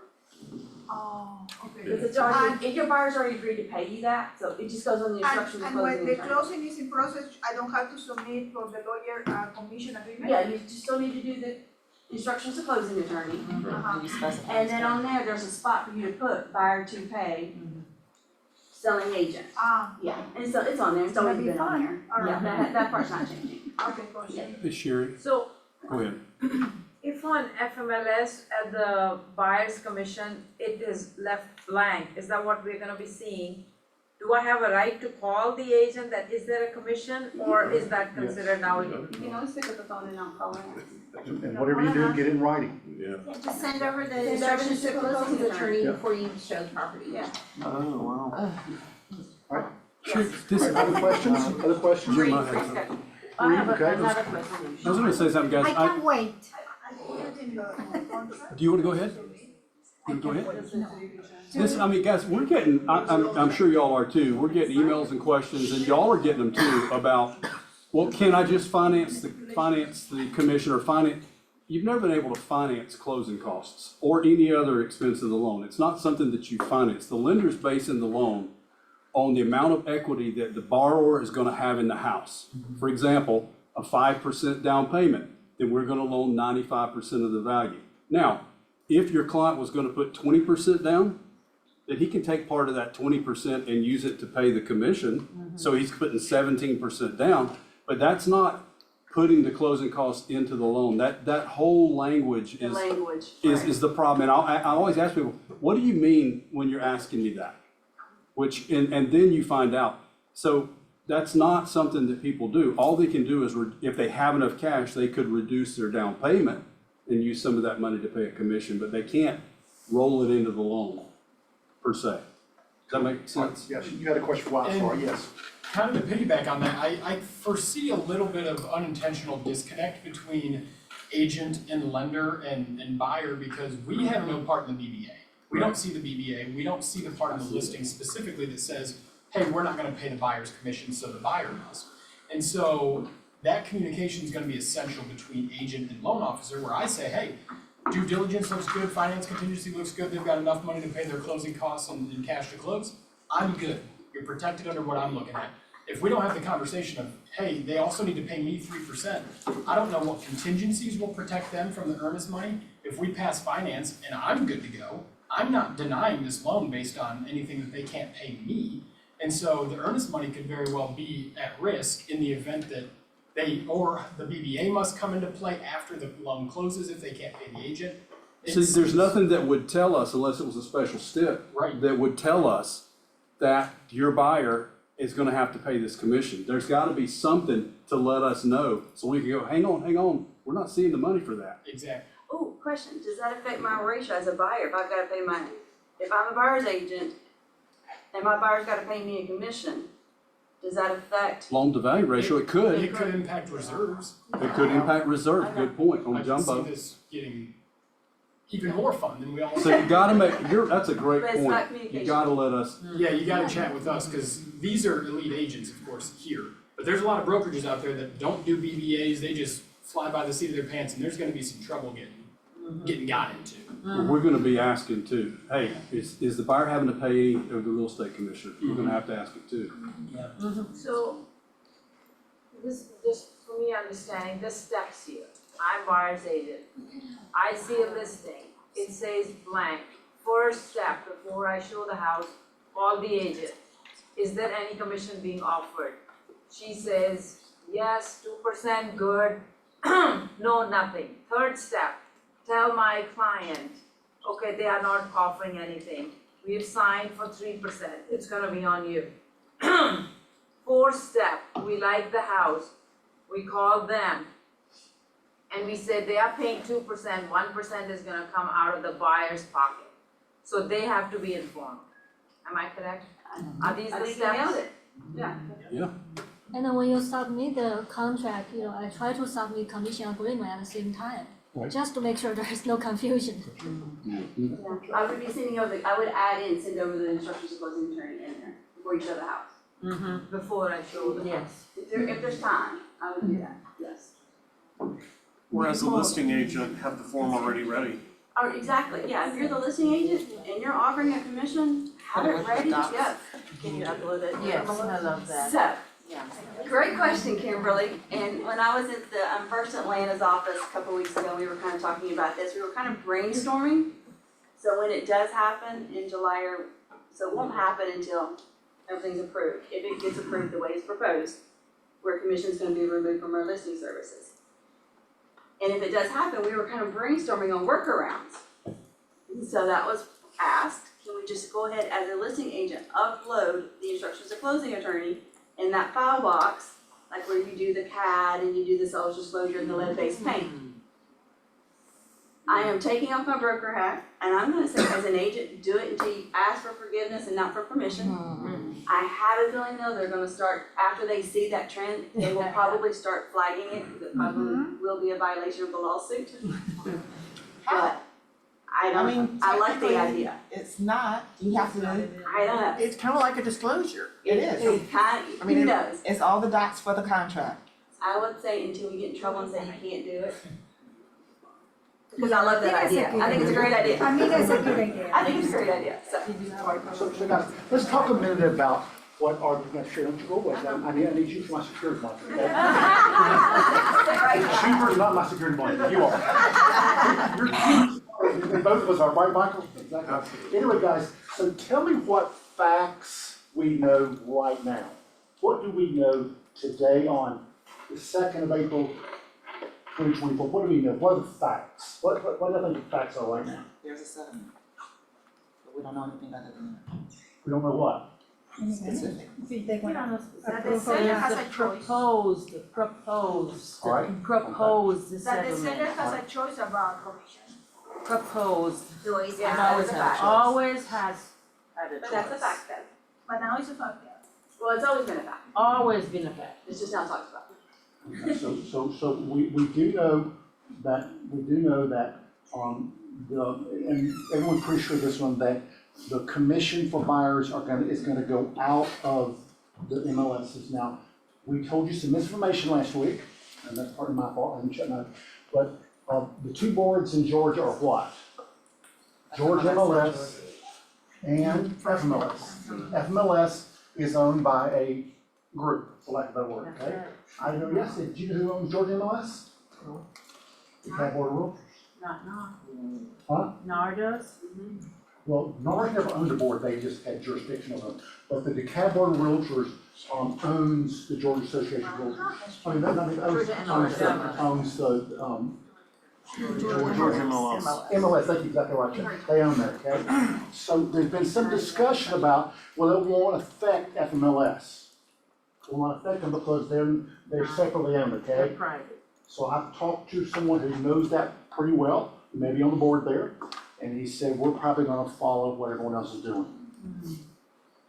Oh, okay. Because it's already, if your buyer's already agreed to pay you that, so it just goes on the instructions of And closing when the the attorney. closing is in process, I don't have to submit for the lawyer commission agreement? Yeah, you just still need to do the instructions of closing attorney. And you specify. And then on there's a spot for you to put buyer to pay, selling agent. Yeah, and so it's on there, it's always That'd be been on fine. there. All Yeah, right. that part's not changing. Okay, question. Hey Sherry, So, Go ahead. If on FMLS at the buyer's commission, it is left blank, is that what we're gonna be seeing? Do I have a right to call the agent that is there a commission, or is that considered now? You can always pick up the phone and I'll call in. And whatever you do, get it in writing. Yeah. Just send over the instructions to the closing attorney before you show the property. Yeah. Oh, wow. Other questions? Other questions? Jim, I have something. I have Okay. another question. I was gonna say something, guys. wait. Do you wanna go ahead? You wanna go ahead? This, I mean, guys, we're getting, I'm sure y'all are too, we're getting emails and questions, and y'all are getting them too, about, well, can I just finance the commission or finance? You've never been able to finance closing costs or any other expense of the loan. It's not something that you finance. The lender's basing the loan on the amount of equity that the borrower is gonna have in the house. For example, a 5% down payment, then we're gonna loan 95% of the value. Now, if your client was gonna put 20% down, then he can take part of that 20% and use it to pay the commission. So he's putting 17% down, but that's not putting the closing costs into the loan. That whole language is the problem. And I always ask people, what do you mean when you're asking me that? And then you find out. So that's not something that people do. All they can do is, if they have enough cash, they could reduce their down payment and use some of that money to pay a commission, but they can't roll it into the loan, per se. Does that make sense? Yes, you had a question for Wild Star, yes. Kind of to piggyback on that, I foresee a little bit of unintentional disconnect between agent and lender and buyer, because we have no part in the BBA. We don't see the BBA, we don't see the part in the listing specifically that says, hey, we're not gonna pay the buyer's commission, so the buyer must. And so that communication is gonna be essential between agent and loan officer, where I say, hey, due diligence looks good, finance contingency looks good, they've got enough money to pay their closing costs and cash to close, I'm good. You're protected under what I'm looking at. If we don't have the conversation of, hey, they also need to pay me 3%, I don't know what contingencies will protect them from the earnest money. If we pass finance and I'm good to go, I'm not denying this loan based on anything that they can't pay me. And so the earnest money could very well be at risk in the event that or the BBA must come into play after the loan closes if they can't pay the agent. See, there's nothing that would tell us, unless it was a special stip, Right. that would tell us that your buyer is gonna have to pay this commission. There's gotta be something to let us know, so we can go, hang on, we're not seeing the money for that. Exactly. Oh, question, does that affect my ratio as a buyer if I've gotta pay if I'm a buyer's agent and my buyer's gotta pay me a commission, does that affect? Loan to value ratio, it could. It could impact reserves. It could impact reserve, good point, on jumbo. I can see this getting even more fun than we all. So you gotta that's a great But it's not point. communication. You gotta let us, Yeah, you gotta chat with us, cause these are elite agents, of course, here. But there's a lot of brokerages out there that don't do BBAs, they just fly by the seat of their pants, and there's gonna be some trouble getting got into. we're gonna be asking too, hey, is the buyer having to pay of the real estate commission? We're gonna have to ask it too. So, this, just for me understanding, the steps here, I'm buyer's agent. I see a listing, it says blank. First step, before I show the house, call the agent. Is there any commission being offered? She says, yes, 2%, good. No, nothing. Third step, tell my client, okay, they are not offering anything. We've signed for 3%, it's gonna be on you. Fourth step, we like the house, we call them. And we said they are paying 2%, 1% is gonna come out of the buyer's pocket. So they have to be informed. Am I correct? Are these I the think you nailed steps? it. Yeah. Yeah. And then when you submit the contract, I try to submit commission agreement at the same time, Right. just to make sure there is no confusion. I would be sending over, I would send over the instructions to closing attorney in there before you show the house. Before I show the house. Yes. If there's time, I would do that, yes. Whereas the listing agent have the form already ready. Oh, exactly, yeah, if you're the listing agent and you're offering a commission, have it ready to go. Can you upload it? Yes, I love that. So, Yeah. great question, Kimberly. And when I was at the First Atlanta's office a couple weeks ago, we were kind of talking about this. We were kind of brainstorming. So when it does happen in July, so it won't happen until everything's approved. If it gets approved the way it's proposed, where commission's gonna be removed from our listing services. And if it does happen, we were kind of brainstorming on workarounds. And so that was asked, can we just go ahead as a listing agent, upload the instructions of closing attorney in that file box, like where you do the CAD and you do the seller's disclosure and the lead-based paint. I am taking off my broker hat, and I'm gonna say as an agent, do it until you ask for forgiveness and not for permission. I have a feeling though, they're gonna start, after they see that trend, they will probably start flagging it, because it probably will be a violation of the lawsuit. But I like the idea. It's not, you have to. I don't know. It's kind of like a disclosure. It is. It kind, I mean, who knows? it's all the docs for the contract. I would say until we get in trouble and say you can't do it. Because I love that idea. I think it's a great idea. I think it's a good idea. I think it's a great idea, so. So guys, let's talk a minute about what are, you're gonna share, don't you go away, I need you for my security monitor, okay? Schubert's not my security monitor, you are. You're cute, and both of us are, right, Michael? Exactly. Anyway, guys, so tell me what facts we know right now. What do we know today on the 2nd of April, 2024? What do we know? What are the facts? What do I think the facts are right now? There's a settlement. But we don't know anything other than that. We don't know what. Specific. That the seller has a proposed All right. proposed That the settlement. seller has a choice about commission. Proposed. Joyce, Yeah, yeah, that's a fact. Always has had a choice. But that's a fact then. But now it's a fact. Well, it's always been a fact. Always been a fact. It's just now talked about. So we do know that, and everyone's pretty sure this one, that the commission for buyers is gonna go out of the MLSs. Now, we told you some misinformation last week, and that's part of my fault, I didn't check my, but, the two boards in Georgia are what? Georgia MLS and FMLS. FMLS is owned by a group, for lack of a better word, okay? I know, yes, did you know who owns Georgia MLS? The Cab Board of Realtors. Not NAR. Huh? NAR does? Well, NAR never owned a board, they just had jurisdiction over it. But the DeKalb Board of Realtors, owns the Georgia Association of Realtors. I mean, owns the, Georgia MLS. MLS, that's exactly right, they own that, okay? So there's been some discussion about, well, it won't affect FMLS. It won't affect them because they're separately owned, okay? Private. So I've talked to someone who knows that pretty well, who may be on the board there, and he said, we're probably gonna follow what everyone else is doing.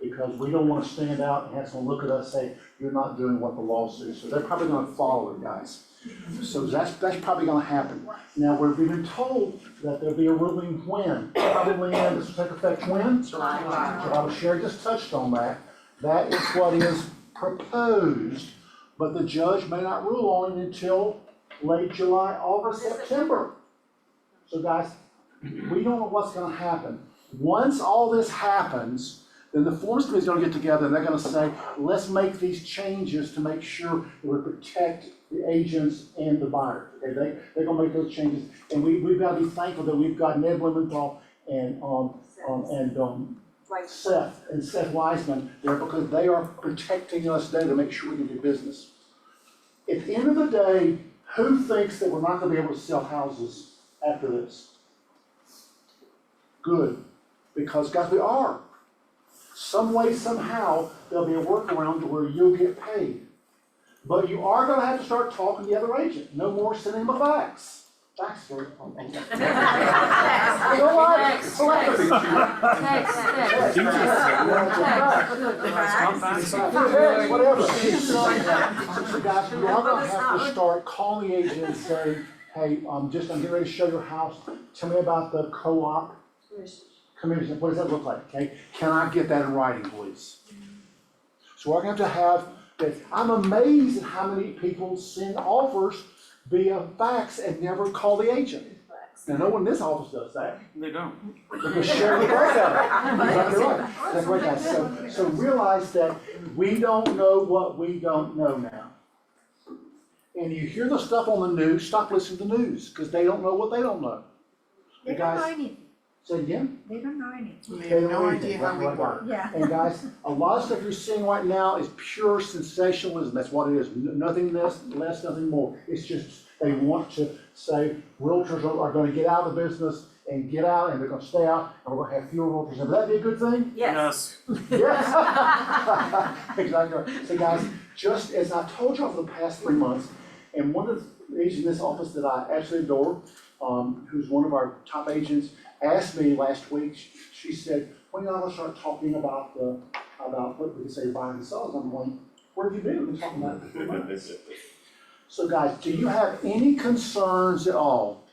Because we don't wanna stand out and have someone look at us and say, you're not doing what the law says, so they're probably gonna follow it, guys. So that's probably gonna happen. Now, we've been told that there'll be a ruling when, probably in, this will take effect when? July. Sherry just touched on that. That is what is proposed, but the judge may not rule on it until late July, August, September. So guys, we don't know what's gonna happen. Once all this happens, then the Forms Committee is gonna get together and they're gonna say, let's make these changes to make sure that we protect the agents and the buyers. Okay, they're gonna make those changes, and we've gotta be thankful that we've got Ned Blumenthal and Seth Wiseman there, because they are protecting us there to make sure we can do business. At the end of the day, who thinks that we're not gonna be able to sell houses after this? Good, because guys, we are. Some way, somehow, there'll be a workaround to where you'll get paid. But you are gonna have to start talking to the other agent. No more sending them a fax. Fax, sorry. Whatever. So guys, you are gonna have to start calling the agent and saying, hey, I'm getting ready to show your house. Tell me about the co-op commission. What does that look like, okay? Can I get that in writing, please? So we're gonna have that. I'm amazed at how many people send offers via fax and never call the agent. Now, no one in this office does that. They don't. Because Shirley does that. Exactly right. That's right, guys. So realize that we don't know what we don't know now. And you hear the stuff on the news, stop listening to the news, because they don't know what they don't know. They don't know anything. Say again? They don't know anything. We have no idea how we work. Yeah. And guys, a lot of stuff you're seeing right now is pure sensationalism. That's what it is. Nothing less, nothing more. It's just They want to say realtors are gonna get out of the business and get out, and they're gonna stay out, and we're gonna have fewer realtors. Would that be a good thing? Yes. Yes. Exactly right. So guys, just as I told y'all for the past 3 months, and one of the agents in this office that I absolutely adore, who's one of our top agents, asked me last week, she said, when y'all gonna start talking about what we can say buying and selling? I'm going, where have you been? We've been talking about it for 3 months. So guys, do you have any concerns at all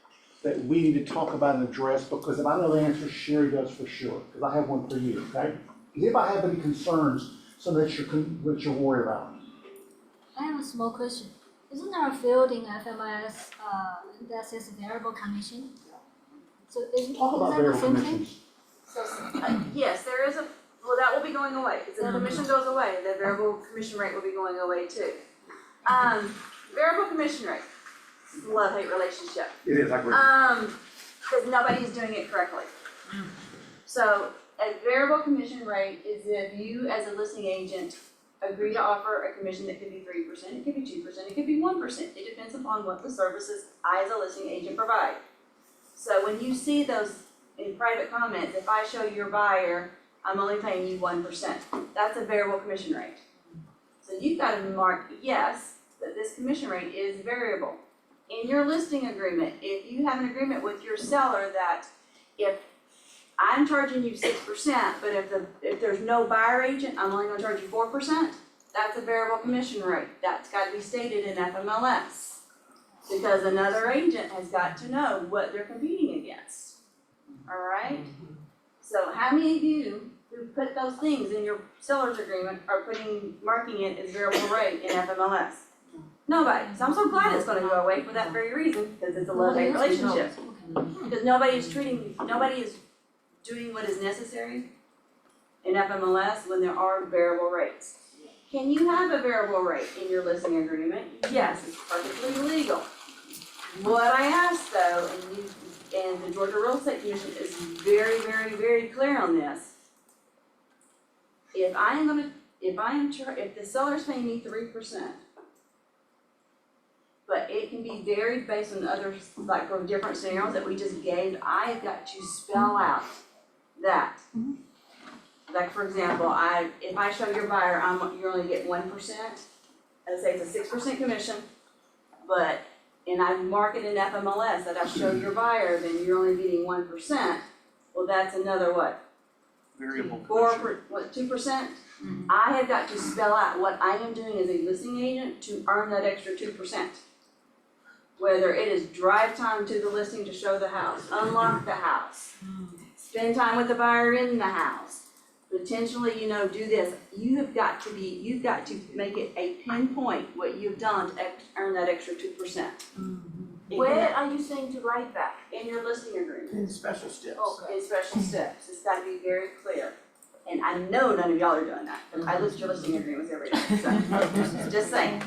that we need to talk about and address? Because if I know the answer, Sherry does for sure, because I have one for you, okay? If I have any concerns, so that you're worried about. I have a small question. Isn't there a field in FMLS that says variable commission? So is Talk about that the variable same thing? commissions. So, yes, there is well, that will be going away, because the commission goes away, the variable commission rate will be going away too. Variable commission rate, love-hate relationship. It is, I agree. Because nobody's doing it correctly. So, a variable commission rate is if you, as a listing agent, agree to offer a commission that could be 3%, it could be 2%, it could be 1%. It depends upon what the services I, as a listing agent, provide. So when you see those in private comments, if I show your buyer, I'm only paying you 1%, that's a variable commission rate. So you've got to mark yes, that this commission rate is variable. In your listing agreement, if you have an agreement with your seller that if I'm charging you 6%, but if there's no buyer agent, I'm only gonna charge you 4%, that's a variable commission rate. That's gotta be stated in FMLS. Because another agent has got to know what they're competing against. Alright? So how many of you who put those things in your seller's agreement are marking it as variable rate in FMLS? Nobody. So I'm so glad it's gonna go away for that very reason, because it's a love-hate relationship. Because nobody is doing what is necessary in FMLS when there are variable rates. Can you have a variable rate in your listing agreement? Yes, it's perfectly legal. What I ask though, and the Georgia Real Estate Commission is very, very, very clear on this. If the seller's paying me 3%, but it can be varied based on others, like from different scenarios that we just gave, I have got to spell out that. Like for example, if I show your buyer, you only get 1%, let's say it's a 6% commission, and I mark it in FMLS that I show your buyer, then you're only getting 1%, well, that's another what? Variable commission. 2%? I have got to spell out what I am doing as a listing agent to earn that extra 2%. Whether it is drive time to the listing to show the house, unlock the house, spend time with the buyer in the house, potentially, do this. You've got to make it a pinpoint what you've done to earn that extra 2%. Where are you saying to write that? In your listing agreement? In special steps. Oh, in special steps, it's gotta be very clear. And I know none of y'all are doing that, because I look at your listing agreements every day, so, just saying.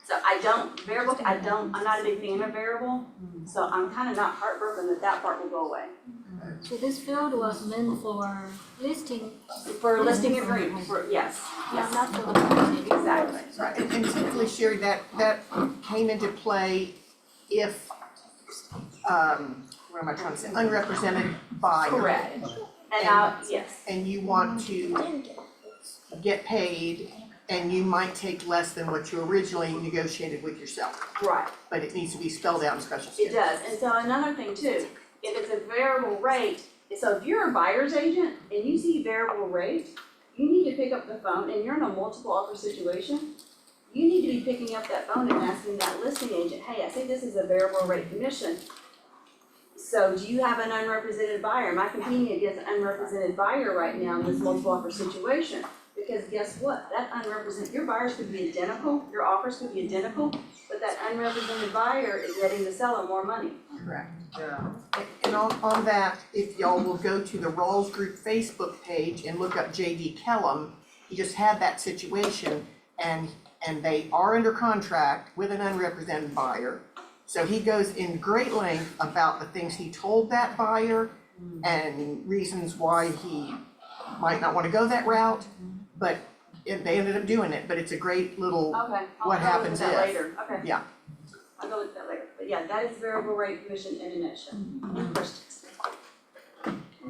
So I'm not a big fan of variable, so I'm kinda not heartbroken that part will go away. So this field was meant for listing. For listing agreement, yes. Not for the Exactly. Right, and typically, Sherry, that came into play if, what am I trying to say, unrepresented buyer. Correct. Yes. And you want to get paid, and you might take less than what you originally negotiated with yourself. Right. But it needs to be spelled out in special steps. It does, and so another thing too, if it's a variable rate, so if you're a buyer's agent and you see variable rate, you need to pick up the phone, and you're in a multiple offer situation, you need to be picking up that phone and asking that listing agent, hey, I see this is a variable rate commission. So do you have an unrepresented buyer? Am I competing against an unrepresented buyer right now in this multiple offer situation? Because guess what? Your buyers could be identical, your offers could be identical, but that unrepresented buyer is letting the seller more money. Correct. Yeah. And on that, if y'all will go to the Rawls Group Facebook page and look up J.D. Kellum, he just had that situation, and they are under contract with an unrepresented buyer. So he goes in great length about the things he told that buyer and reasons why he might not want to go that route, but they ended up doing it. But it's a great little Okay. what happens I'll if. look at that later, okay. Yeah. I'll go look at that later, but yeah, that is variable rate commission in a nutshell. Any questions?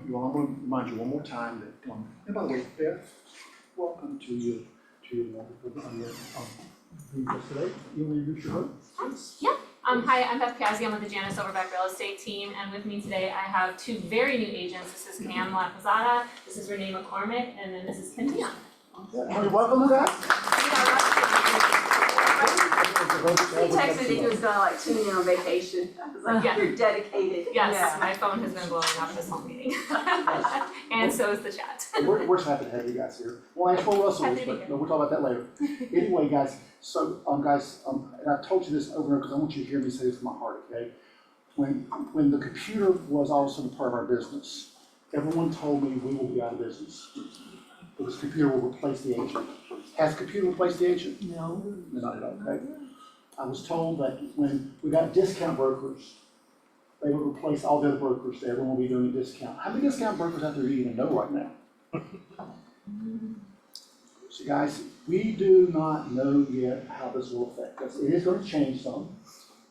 You all, I'm gonna remind you one more time that, and by the way, Beth, welcome to your wonderful, meeting today. You want to introduce your host? Yeah. Hi, I'm Beth Piazzi. I'm with the Janice Overbeck Real Estate Team, and with me today I have two very new agents. This is Cam Lapazada, this is Renee McCormick, and then this is Kim Dion. Hey, welcome to He texted me that he was going like 2 years on vacation. I was like, Yeah. you're dedicated. Yes, my phone has been blowing up this whole meeting. And so is the chat. We're happy to have you guys here. Well, I told Russell Happy this, to be but here. we'll talk about that later. Anyway, guys, so, and I've told you this over and over because I want you to hear me say this from my heart, okay? When the computer was all of a sudden part of our business, everyone told me we will be out of business. Because computer will replace the agent. Has computer replaced the agent? No. Not at all, okay? I was told that when we got discount brokers, they would replace all the other brokers, that everyone will be doing a discount. How many discount brokers out there do you even know right now? So guys, we do not know yet how this will affect us. It is going to change some,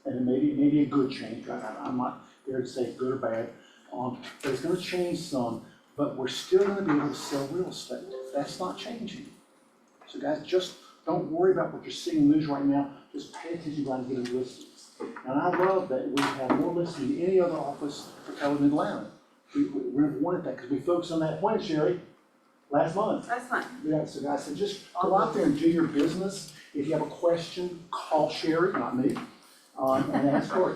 and it may be a good change. I'm not there to say good or bad, but it's going to change some, but we're still going to be able to sell real estate. That's not changing. So guys, just don't worry about what you're seeing in the news right now. Just pay attention to getting listings. And I love that we have more listings than any other office for Keller in Atlanta. We're wanted that because we focused on that point, Sherry, last month. That's fine. Yeah, so guys, so just go out there and do your business. If you have a question, call Sherry, not me, and ask her.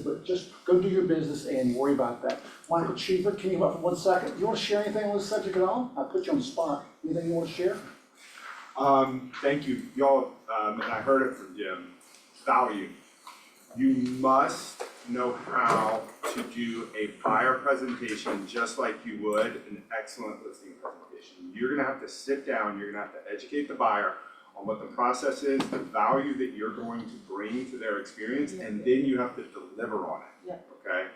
But just go do your business and worry about that. Michael Cheever, can you come up for 1 second? You want to share anything on this subject at all? I put you on the spot. Anything you want to share? Thank you, y'all, and I heard it from Jim, value. You must know how to do a buyer presentation just like you would an excellent listing presentation. You're gonna have to sit down, you're gonna have to educate the buyer on what the process is, the value that you're going to bring to their experience, and then you have to deliver on it, okay?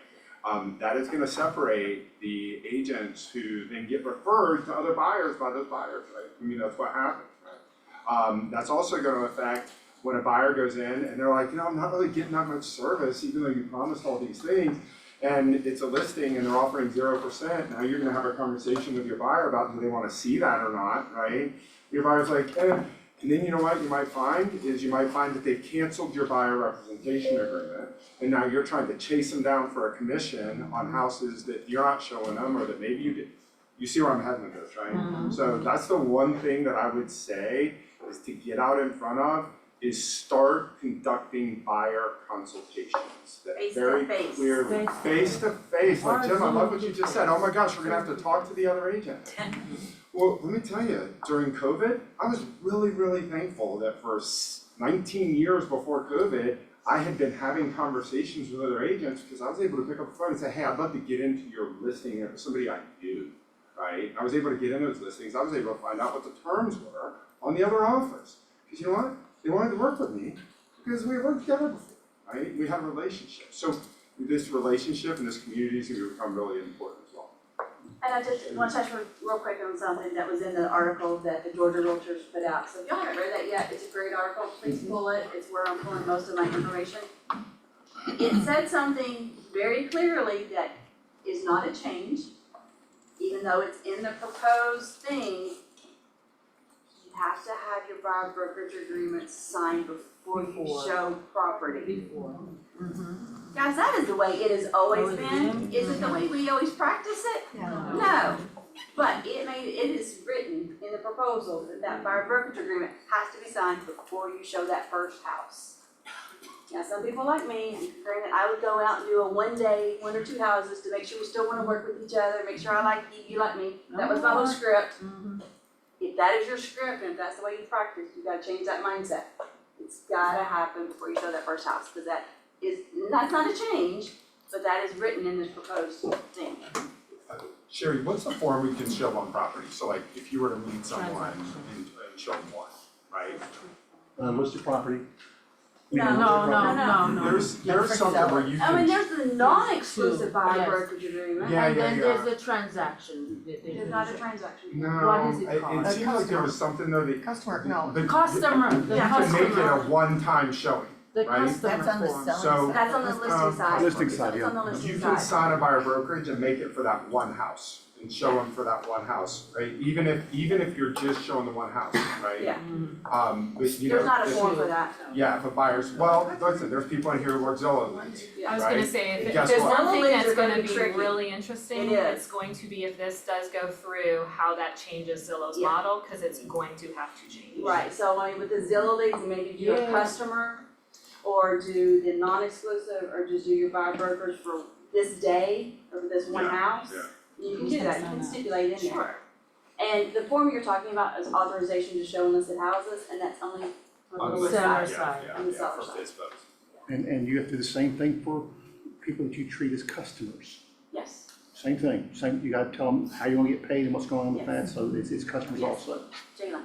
That is gonna separate the agents who then get referred to other buyers by those buyers, right? I mean, that's what happens, right? That's also gonna affect when a buyer goes in and they're like, I'm not really getting that much service, even though you promised all these things, and it's a listing and they're offering 0%, now you're gonna have a conversation with your buyer about do they wanna see that or not, right? Your buyer's like, and then you know what you might find is you might find that they've canceled your buyer representation agreement, and now you're trying to chase them down for a commission on houses that you're not showing them, or that maybe you did. You see where I'm heading with this, right? So that's the one thing that I would say is to get out in front of, is start conducting buyer consultations. That Face to very face. clearly, face to face, like Jim, I love what you just said, oh my gosh, we're gonna have to talk to the other agent. Well, let me tell you, during COVID, I was really, really thankful that for 19 years before COVID, I had been having conversations with other agents because I was able to pick up the phone and say, hey, I'd love to get into your listing with somebody I knew, right? I was able to get in those listings, I was able to find out what the terms were on the other offers. Because you know what? They wanted to work with me because we worked together before, right? We had a relationship. So this relationship and this community is going to become really important as well. And I just want to touch real quick on something that was in the article that the Georgia Realtors put out. So if y'all haven't read that yet, it's a great article, please pull it, it's where I'm pulling most of my information. It said something very clearly that is not a change, even though it's in the proposed thing. You have to have your buyer brokerage agreement signed before you show property. Guys, that is the way it has always been. Is it the way we always practice it? No. But it is written in the proposal that that buyer brokerage agreement has to be signed before you show that first house. Now, some people like me, and granted, I would go out and do a 1 day, 1 or 2 houses to make sure we still want to work with each other, make sure I like you, you like me. That was my whole script. If that is your script, and if that's the way you practice, you gotta change that mindset. It's gotta happen before you show that first house, because that's not a change, but that is written in this proposed thing. Sherry, what's the form we can show on property? So like, if you were to meet someone and show them one, right? List your property. No. There's something where you can. I mean, there's the non-exclusive buyer brokerage agreement. Yeah, And then yeah. there's the transaction. There's not a transaction. No, What is it called? it seems like there was something though that. Customer, no. The Customer, You the can make it customer. a one-time showing. The right? customer That's on the form. selling So, That's on the listing side. Listing side, That's on the you listing can side. sign a buyer brokerage and make it for that one house and show them for that one house, right? Even if you're just showing the one house, right? Yeah. But you know. There's not a if- form for that. Yeah, if a buyer's, well, listen, there's people in here who work Zillow leads, I was gonna right? say, And if guess there's what? one thing Zillow that's leads are gonna gonna be be tricky. really interesting, It it's is. going to be if this does go through, how that changes Zillow's Yeah. model, cause it's going to have to change. Right, so I mean, with the Zillow leads, maybe do a Yeah. customer, or do the non-exclusive, or just do your buyer brokers for this day, or for this one Yeah, house. yeah. You can do that, you can stipulate in there. Sure. And the form you're talking about is authorization to show listed houses, and that's only for On the the list seller side, side. Yeah, on the yeah, seller for side. FISBOs. And you have to do the same thing for people that you treat as customers. Yes. Same thing, you gotta tell them how you're gonna get paid and what's going on with that, Yes. so it's customers Yes. also. Jalen.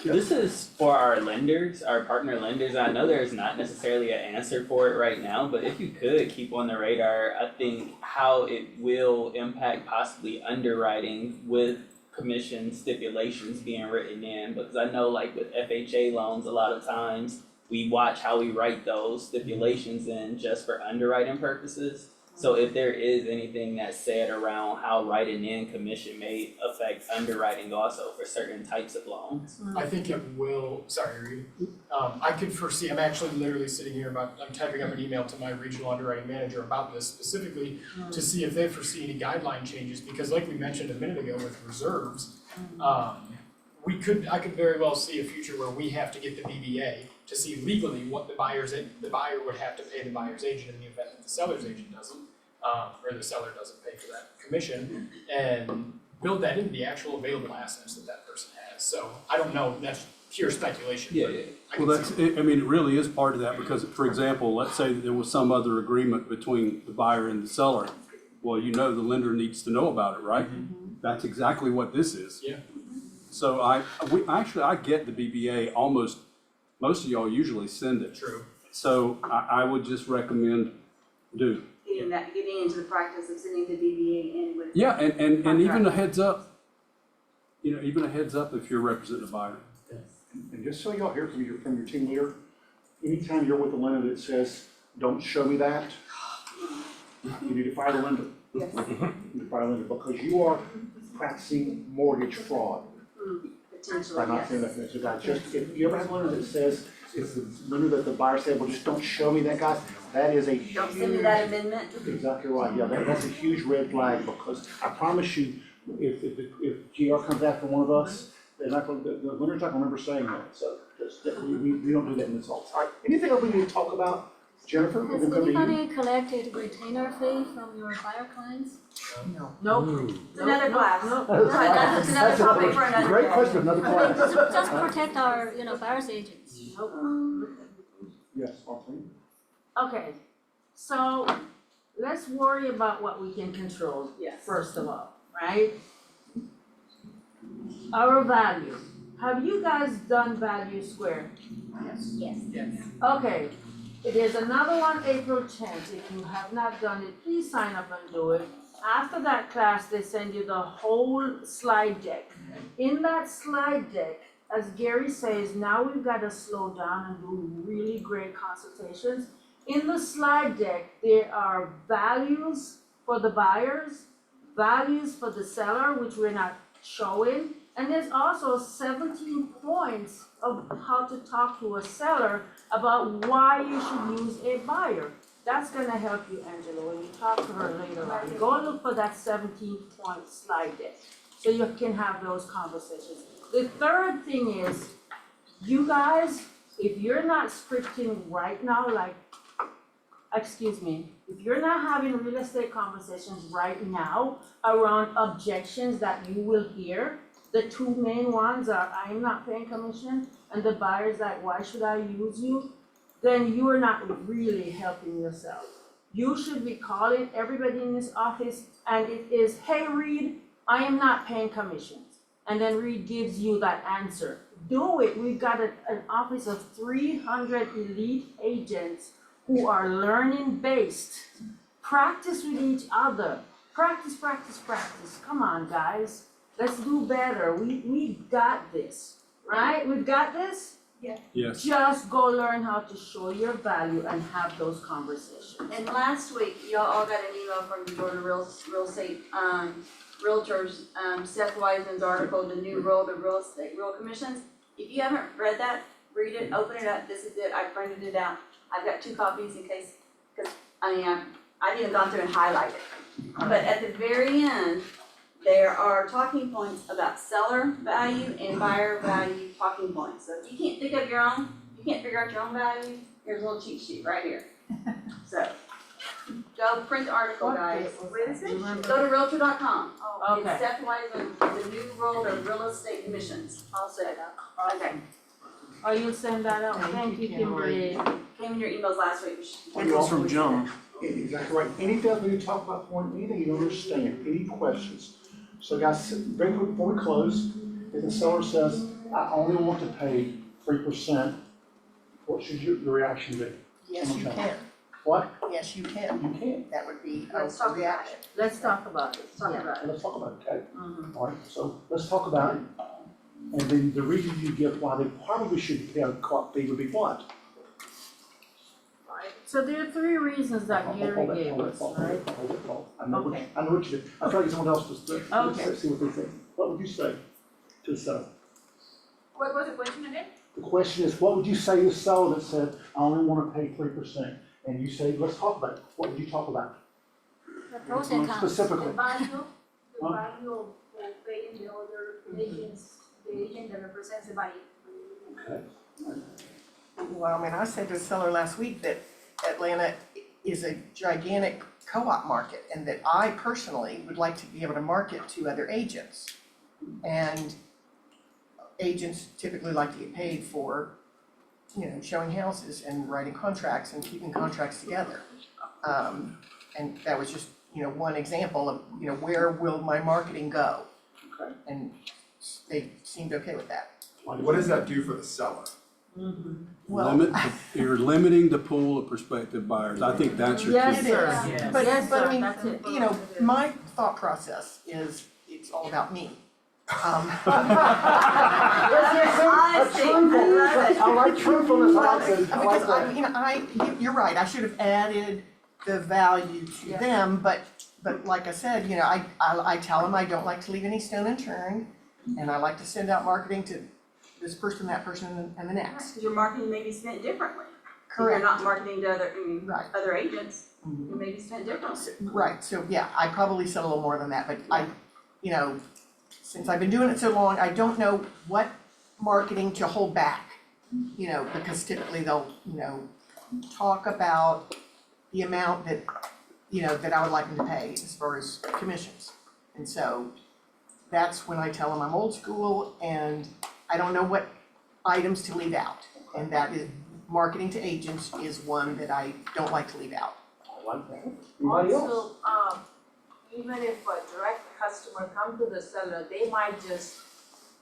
This is for our lenders, our partner lenders. I know there's not necessarily an answer for it right now, but if you could keep on the radar, I think how it will impact possibly underwriting with commission stipulations being written in, because I know like with FHA loans, a lot of times we watch how we write those stipulations in just for underwriting purposes. So if there is anything that's said around how writing in commission may affect underwriting also for certain types of loans. I think it will, sorry, Reed. I could foresee, I'm actually literally sitting here I'm typing up an email to my regional underwriting manager about this specifically to see if they foresee any guideline changes, because like we mentioned a minute ago with reserves, I could very well see a future where we have to get the BBA to see legally what the buyer would have to pay the buyer's agent in the event that the seller's agent doesn't, or the seller doesn't pay for that commission, and build that into the actual available assets that that person has. So I don't know, that's pure speculation, but I can Well, see. I mean, it really is part of that, because, for example, let's say that there was some other agreement between the buyer and the seller. Well, you know the lender needs to know about it, right? That's exactly what this is. Yeah. So I get the BBA almost, most of y'all usually send it. True. So I would just recommend do. Getting into the practice of sending the BBA in with. Yeah, and even a heads up, even a heads up if you're representing a buyer. And just so y'all hear from your team leader, anytime you're with a lender that says, don't show me that, you need to fire the lender. Yes. You need to fire the lender, because you are practicing mortgage fraud. Potentially, By not yes. saying that, so guys, just, if you ever have a lender that says, it's the lender that the buyer said, well, just don't show me that, guys, that is a huge. Don't send me that amendment. Exactly right, yeah, that's a huge red flag, because I promise you, if GR comes after one of us, they're not gonna, the lender's not gonna remember saying that, so just, we don't do that in this office. All right, anything else we need to talk about? Jennifer, we're Has gonna come to you. anybody collected retainer fee from your buyer clients? Nope. It's another class. That's another topic for another Great day. question, another class. Just protect our, buyer's agents. Yes, Marlene? Okay, so let's worry about what we can control Yes. first of all, right? Our value. Have you guys done Value Square? Yes. Okay, there's another one April 10th. If you have not done it, please sign up and do it. After that class, they send you the whole slide deck. In that slide deck, as Gary says, now we've got to slow down and do really great consultations. In the slide deck, there are values for the buyers, values for the seller, which we're not showing, and there's also 17 points of how to talk to a seller about why you should use a buyer. That's gonna help you, Angela, when you talk to her later on. Go look for that 17-point slide deck, so you can have those conversations. The third thing is, you guys, if you're not scripting right now, if you're not having real estate conversations right now around objections that you will hear, the two main ones are, I'm not paying commission, and the buyer's like, why should I use you? Then you are not really helping yourself. You should be calling everybody in this office, and it is, hey Reed, I am not paying commissions. And then Reed gives you that answer. Do it. We've got an office of 300 elite agents who are learning based. Practice with each other. Practice. Come on, guys. Let's do better. We got this, right? We've got this. Yes. Just go learn how to show your value and have those conversations. And last week, y'all all got an email from the Georgia Real Estate, Realtors, Seth Wiseman's article, The New Role, the Real Estate Real Commissions. If you haven't read that, read it, open it up, this is it, I printed it out. I've got 2 copies in case, cause, I've even gone through and highlighted. But at the very end, there are talking points about seller value and buyer value talking points. So if you can't think of your own, you can't figure out your own value, here's a little cheat sheet right here. So, go print the article, guys. Where is it? Go to Realtor.com. Okay. It's Seth Wiseman, The New Role of Real Estate Commissions. I'll say that. Okay. Oh, you'll send that out, thank you, Kimberly. Came in your emails last week. It was from Jim. Exactly right. Anything else we need to talk about, anything you don't understand, any questions? So guys, very quick before we close, if the seller says, I only want to pay 3%, what should your reaction be? Yes, you can. What? Yes, you can. You can. That would be Let's a talk about reaction. it. Let's talk about it. Let's talk about it, okay? Mhm. All right, so let's talk about it. And then the reason you give why they probably should pay a co-op fee would be what? So there are 3 reasons that Gary gave us, right? I know what you did. I'm trying to get someone else to, Okay. see what they think. What would you say to the seller? What was the question again? The question is, what would you say to the seller that said, I only wanna pay 3%? And you say, let's talk about it. What would you talk about? The pros and cons. Specifically. The value Huh? of paying the other agents, the agent that represents the buyer. Okay. Well, I mean, I said to the seller last week that Atlanta is a gigantic co-op market and that I personally would like to be able to market to other agents. And agents typically like to get paid for, showing houses and writing contracts and keeping contracts together. And that was just, one example of, where will my marketing go? Okay. And they seemed okay with that. What does that do for the seller? Well, You're limiting the pool of prospective buyers. I think that's your key. Yes, It sir. is. Yes. But, Yes, but sir. I mean, That's it. my thought process is, it's all about me. I like truthfulness, I like it. I like Because that. you're right, I should have added the value to them, but like I said, I tell them I don't like to leave any stone unturned, and I like to send out marketing to this person, that person, and the next. Because your marketing may be spent differently. Correct. You're not marketing to other, Right. other agents, it may be spent differently. Right, so yeah, I probably said a little more than that, but since I've been doing it so long, I don't know what marketing to hold back. Because typically they'll, talk about the amount that, that I would like them to pay as far as commissions. And so that's when I tell them I'm old school and I don't know what items to leave out. And that is, marketing to agents is one that I don't like to leave out. I like that. Anybody else? Also, even if a direct customer come to the seller, they might just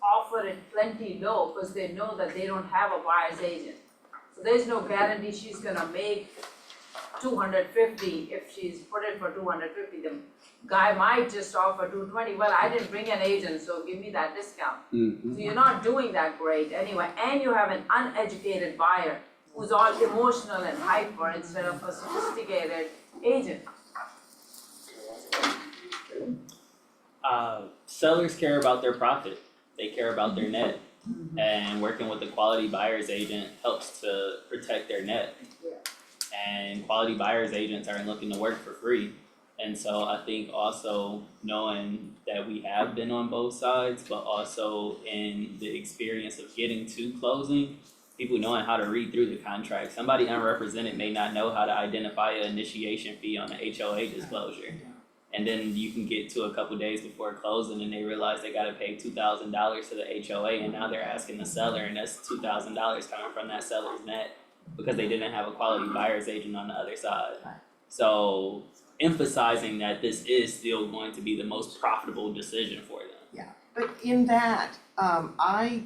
offer it plenty low because they know that they don't have a buyer's agent. So there's no guarantee she's gonna make 250 if she's put it for 250. The guy might just offer 220. Well, I didn't bring an agent, so give me that discount. So you're not doing that great anyway, and you have an uneducated buyer who's all emotional and hyper instead of a sophisticated agent. Sellers care about their profit, they care about their net. And working with a quality buyer's agent helps to protect their net. And quality buyer's agents aren't looking to work for free. And so I think also knowing that we have been on both sides, but also in the experience of getting to closing, people knowing how to read through the contract. Somebody unrepresented may not know how to identify an initiation fee on the HOA disclosure. And then you can get to a couple days before closing and they realize they gotta pay $2,000 to the HOA and now they're asking the seller and that's $2,000 coming from that seller's net because they didn't have a quality buyer's agent on the other side. So emphasizing that this is still going to be the most profitable decision for them. Yeah, but in that, I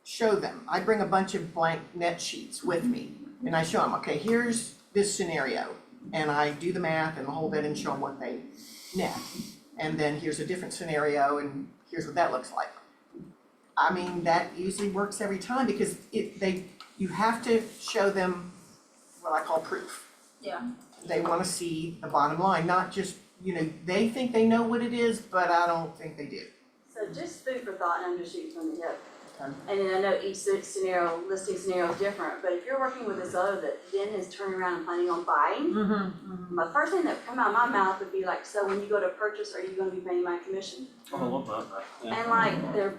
show them, I bring a bunch of blank net sheets with me, and I show them, okay, here's this scenario, and I do the math and the whole bit and show them what they net. And then here's a different scenario, and here's what that looks like. I mean, that usually works every time because you have to show them what I call proof. Yeah. They wanna see the bottom line, not just, they think they know what it is, but I don't think they do. So just food for thought, and I'm just shooting from the hip. Okay. And then I know each listing scenario is different, but if you're working with this other that then is turning around and planning on buying, my first thing that would come out of my mouth would be like, so when you go to purchase, are you gonna be paying my commission? Oh, I love that. And like, they're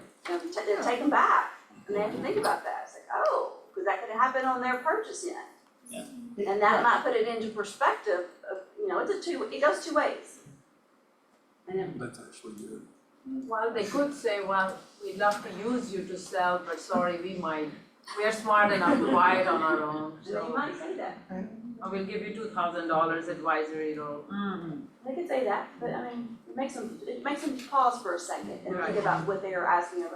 taken back, and they have to think about that, it's like, oh, because that could happen on their purchase end. Yeah. And that might put it into perspective of, it goes two ways. And That's actually good. Well, they could say, well, we'd love to use you to sell, but sorry, we're smart enough to buy it on our own, you so. might say that. Or we'll give you $2,000 advisory role. They could say that, but I mean, it makes them pause for a second and Right. think about what they are asking of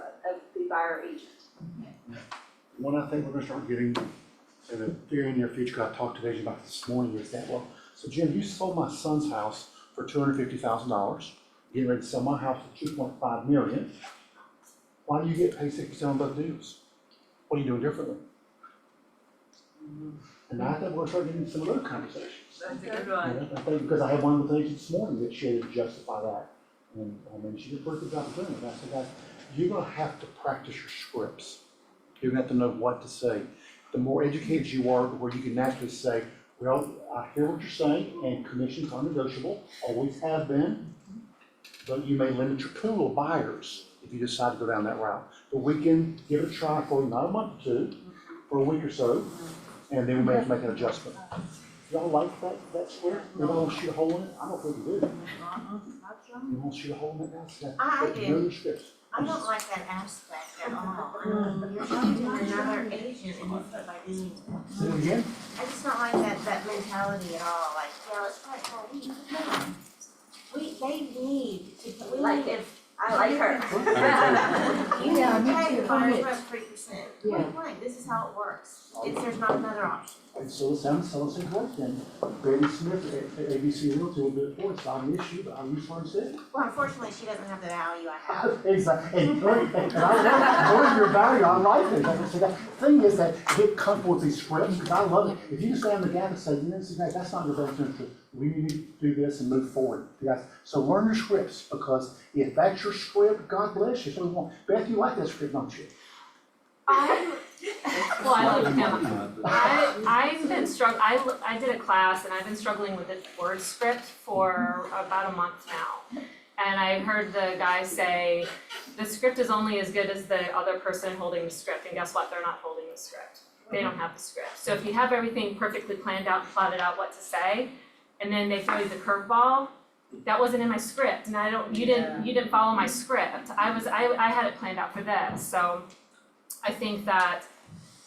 the buyer agent. One I think we're gonna start getting in the very near future, 'cause I talked to Deja about this morning, is that, well, so Jim, you sold my son's house for $250,000, getting ready to sell my house for $2.5 million. Why do you get paid 60% on both deals? What are you doing differently? And I think we're gonna start getting some of those conversations. That's a good one. And I think, because I had one with an agent this morning that she had to justify that. And, I mean, she did a pretty good job of doing it. I said, guys, you're gonna have to practice your scripts. You're gonna have to know what to say. The more educated you are, the more you can naturally say, well, I hear what you're saying, and commissions are negotiable, always have been. But you may limit your pool of buyers if you decide to go down that route. But we can give it a try for not a month or two, for a week or so, and then we may have to make an adjustment. Y'all like that square? You don't want to shoot a hole in it? I don't think you do. You want to shoot a hole in it, guys? I But do. know your scripts. I don't like that aspect at all. You're talking to another agent and you put my business. Say it again? I just don't like that mentality at all, like, yeah, let's try it, they need to, Like it. I like her. You Yeah, need me to pay too. the buyer's rep 3%. Yeah. Point blank, this is how it works. There's not another option. And so it sounds correct then. Betty Smith at ABC Realty will do it for us. It's not an issue, but I'll use her instead. Well, unfortunately, she doesn't have the value I have. Exactly. And I love your value. I like it. I say that thing is that get comfortable with these scripts because I love it. If you just stand the gap and say, see, guys, that's not your best interest. We need to do this and move forward. You guys, so learn your scripts because if that's your script, God bless you. So we want. Beth, you like that script, don't you? I live with him. I've been I did a class and I've been struggling with the word script for about a month now. And I heard the guy say, the script is only as good as the other person holding the script, and guess what, they're not holding the script. They don't have the script. So if you have everything perfectly planned out, plotted out what to say, and then they throw you the curveball, that wasn't in my script, and you didn't follow my script. I had it planned out for this, so I think that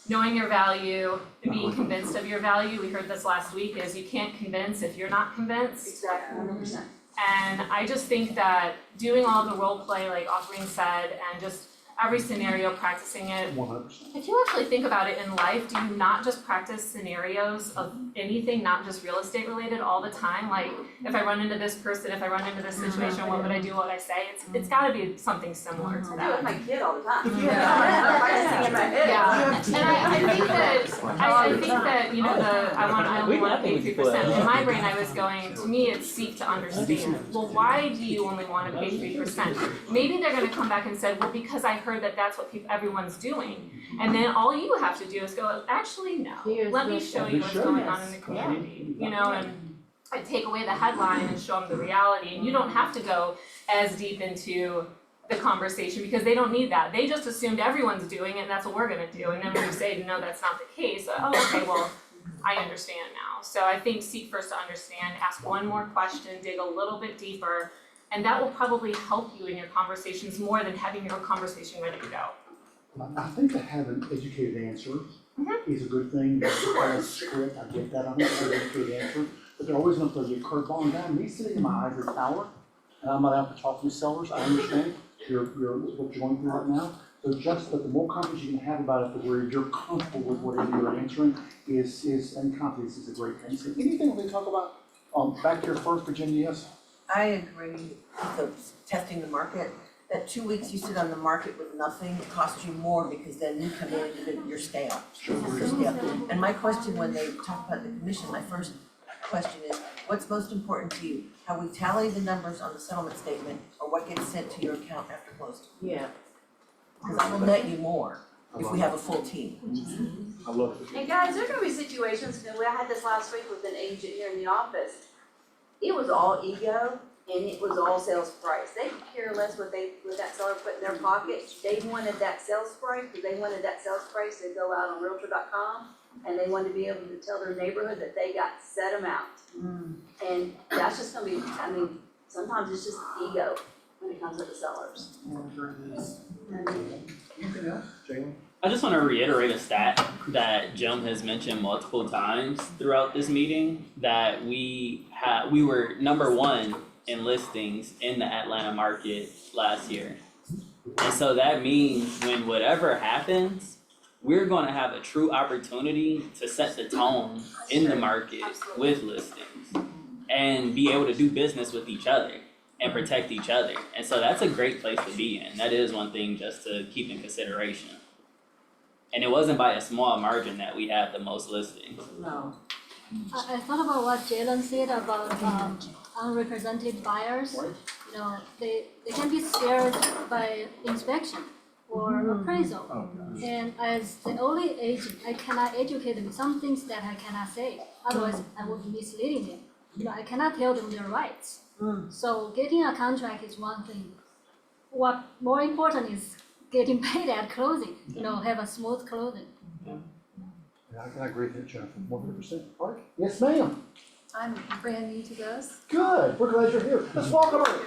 knowing your value, being convinced of your value, we heard this last week, is you can't convince if you're not convinced. Exactly, 100%. And I just think that doing all the role play, like Aubrey said, and just every scenario, practicing it. 100%. If you actually think about it in life, do you not just practice scenarios of anything, not just real estate related all the time? Like, if I run into this person, if I run into this situation, what would I do, what would I say? It's gotta be something similar to I do it that. with my kid all the time. Yeah. In my head. Yeah, and I think that, you know, I only want to pay 3%. In my brain, I was going, to me, it's seek to understand. Well, why do you only want to pay 3%? Maybe they're gonna come back and say, well, because I heard that that's what everyone's doing. And then all you have to do is go, actually, no, let me show you what's going on in the community, you know, and take away the headline and show them the reality. And you don't have to go as deep into the conversation because they don't need that. They just assumed everyone's doing it and that's what we're gonna do. And then when you say, no, that's not the case, oh, okay, well, I understand now. So I think seek first to understand, ask one more question, dig a little bit deeper, and that will probably help you in your conversations more than having your conversation ready to go. I think to have an educated answer is a good thing. As a script, I get that. I'm not an educated answer, but they're always going to throw you a curveball. And down me sitting in my ivory tower, and I'm not out to talk to sellers. I understand what you're going through right now. So but the more confidence you can have about it, the where you're comfortable with whatever you're answering and confidence is a great thing. So anything we talk about back here first, Virginia? Yes. I agree with the testing the market. that 2 weeks you sit on the market with nothing, it costs you more because then you come in and you're stale. You're stale. And my question when they talk about the commission, my first question is, what's most important to you? How we tally the numbers on the settlement statement or what gets sent to your account after closing? Yeah. Because I will net you more if we have a full team. I love it. And guys, there's gonna be situations, and I had this last week with an agent here in the office. It was all ego and it was all sales price. They could care less what that seller put in their pocket. They wanted that sales price, because they wanted that sales price to go out on Realtor.com, and they wanted to be able to tell their neighborhood that they got set amount. And that's just gonna be, I mean, sometimes it's just ego when it comes to the sellers. Anything else, Jalen? I just want to reiterate a stat that Jim has mentioned multiple times throughout this meeting, that we were number 1 in listings in the Atlanta market last year. And so that means when whatever happens, we're going to have a true opportunity to set the tone in the market with listings and be able to do business with each other and protect each other. And so that's a great place to be in. That is one thing just to keep in consideration. And it wasn't by a small margin that we had the most listings. No. I thought about what Jalen said about unrepresented buyers. You know, they can be scared by inspection or appraisal. And as the only agent, I cannot educate them some things that I cannot say. Otherwise, I would be misleading them. You know, I cannot tell them their rights. So getting a contract is one thing. What more important is getting paid at closing. You know, have a smooth closing. Yeah, I can agree with you, Jennifer, 100%. Art? Yes, ma'am. I'm brand new to this. Good, we're glad you're here. Let's welcome her.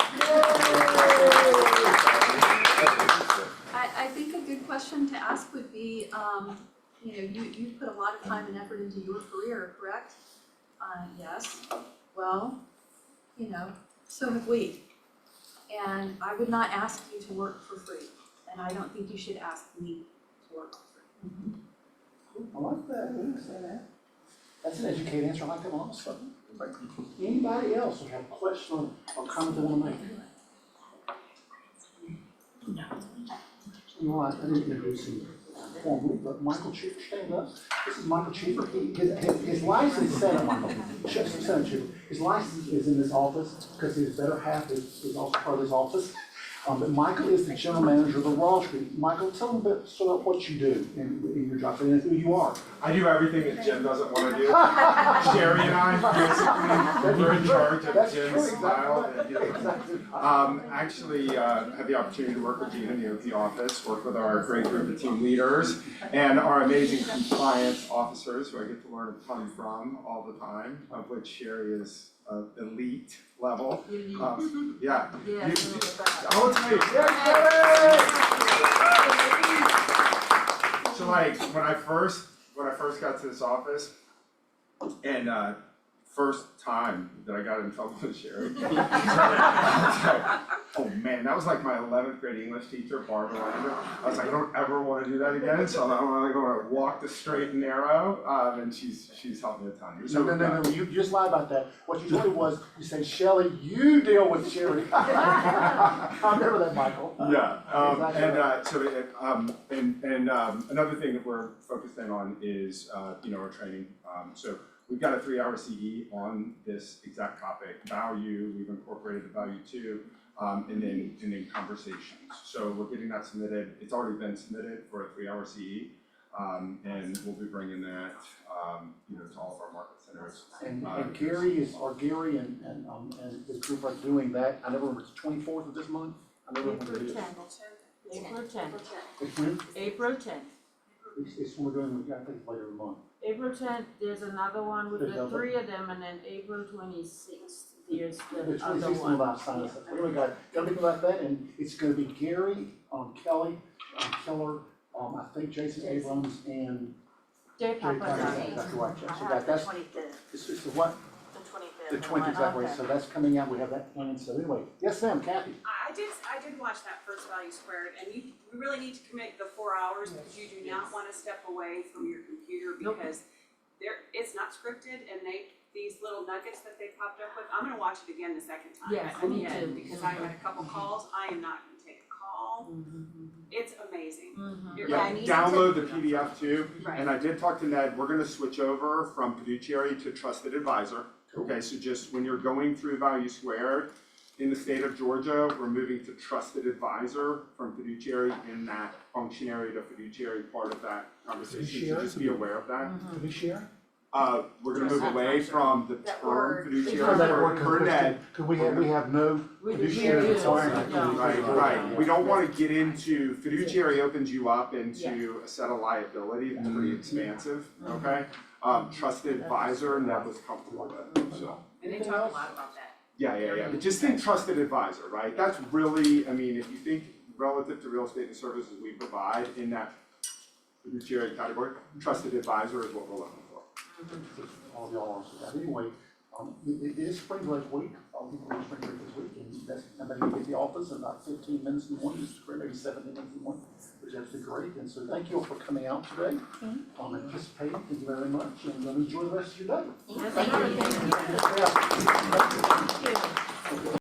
I think a good question to ask would be, you know, you've put a lot of time and effort into your career, correct? Yes. Well, you know, so have we. And I would not ask you to work for free. And I don't think you should ask me to work for free. I like that, we didn't say that. That's an educated answer, I like that honest stuff. Anybody else have a question or comment they want to make? You know what, I didn't introduce him formally, but Michael Cheever, stand up. This is Michael Cheever. His license said it, Michael. His license is in this office because his better half is also part of this office. But Michael is the general manager of the Wall Street. Michael, tell them a bit sort of what you do in your job and who you are. I do everything that Jim doesn't want to do. Sherry and I, basically, we're in charge of Jim's smile. Actually, had the opportunity to work with Gina in the OP office, work with our great group of team leaders, and our amazing compliance officers, who I get to learn a ton from all the time, of which Sherry is elite level. Yeah. Oh, it's me. So like when I first got to this office, and first time that I got in trouble with Sherry, I was like, oh man, that was like my 11th grade English teacher, Barbara Lander. I was like, I don't ever want to do that again, so I'm going to walk the straight and narrow, and she's helped me a ton. No, you just lied about that. What you told me was, you said, Shelley, you deal with Sherry. I remember that, Michael. Yeah, another thing that we're focused in on is, our training. So we've got a 3-hour CE on this exact topic, value, we've incorporated the value too, and then conversations. So we're getting that submitted, it's already been submitted for a 3-hour CE, and we'll be bringing that, to all of our market centers. And Gary and the group are doing that, I never remember, it's the 24th of this month? I never remember it is. April 10th. It's when? April 10th. It's when we're doing, I think it's later in the month. April 10th, there's another one with There's the another? 3 of them, and then April 26th, there's the There's other 26 one. last time, so anyway, guys, gotta think about that, and it's gonna be Gary, Kelly, Keller, I think Jason Abrams, and Jay Jay Papa. Packer. That's right, so that's, it's the what? The 20th, exactly, so that's coming out, we have that planned, so anyway, yes ma'am, Kathy. I did watch that first Value Squared, and we really need to commit the 4 hours, because you do not wanna step away from your computer, because it's not scripted, and these little nuggets that they popped up with, I'm gonna watch it again the second time. Yes, at the me end, too. because I had a couple calls, I am not gonna take a call, it's amazing. It Yeah, really is. download the PDF too. Right. And I did talk to Ned, we're gonna switch over from fiduciary to trusted advisor. Okay, so just when you're going through Value Squared, in the state of Georgia, we're moving to trusted advisor from fiduciary in that functionary to fiduciary part of that conversation, so just be aware of that. Fiduciary? We're gonna move away from the That term word. fiduciary for Ned. Could we have no fiduciary requirement? Right, we don't wanna get into, fiduciary opens you up into a set of liability that's pretty expansive, okay? Trusted advisor, Ned was comfortable with, so. And they talk a lot about that. Yeah, but just think trusted advisor, right? That's really, I mean, if you think relative to real estate and services we provide in that fiduciary category, trusted advisor is what we're looking for. All of y'all answered that. Anyway, it is spring break week, I'll be going spring break this week, and that's, I'm gonna get to the office in about 15 minutes in the morning, maybe 17 minutes in the morning, which is absolutely great, and so thank you all for coming out today. Participating, thank you very much, and enjoy the rest of your day. Thank you. Yeah.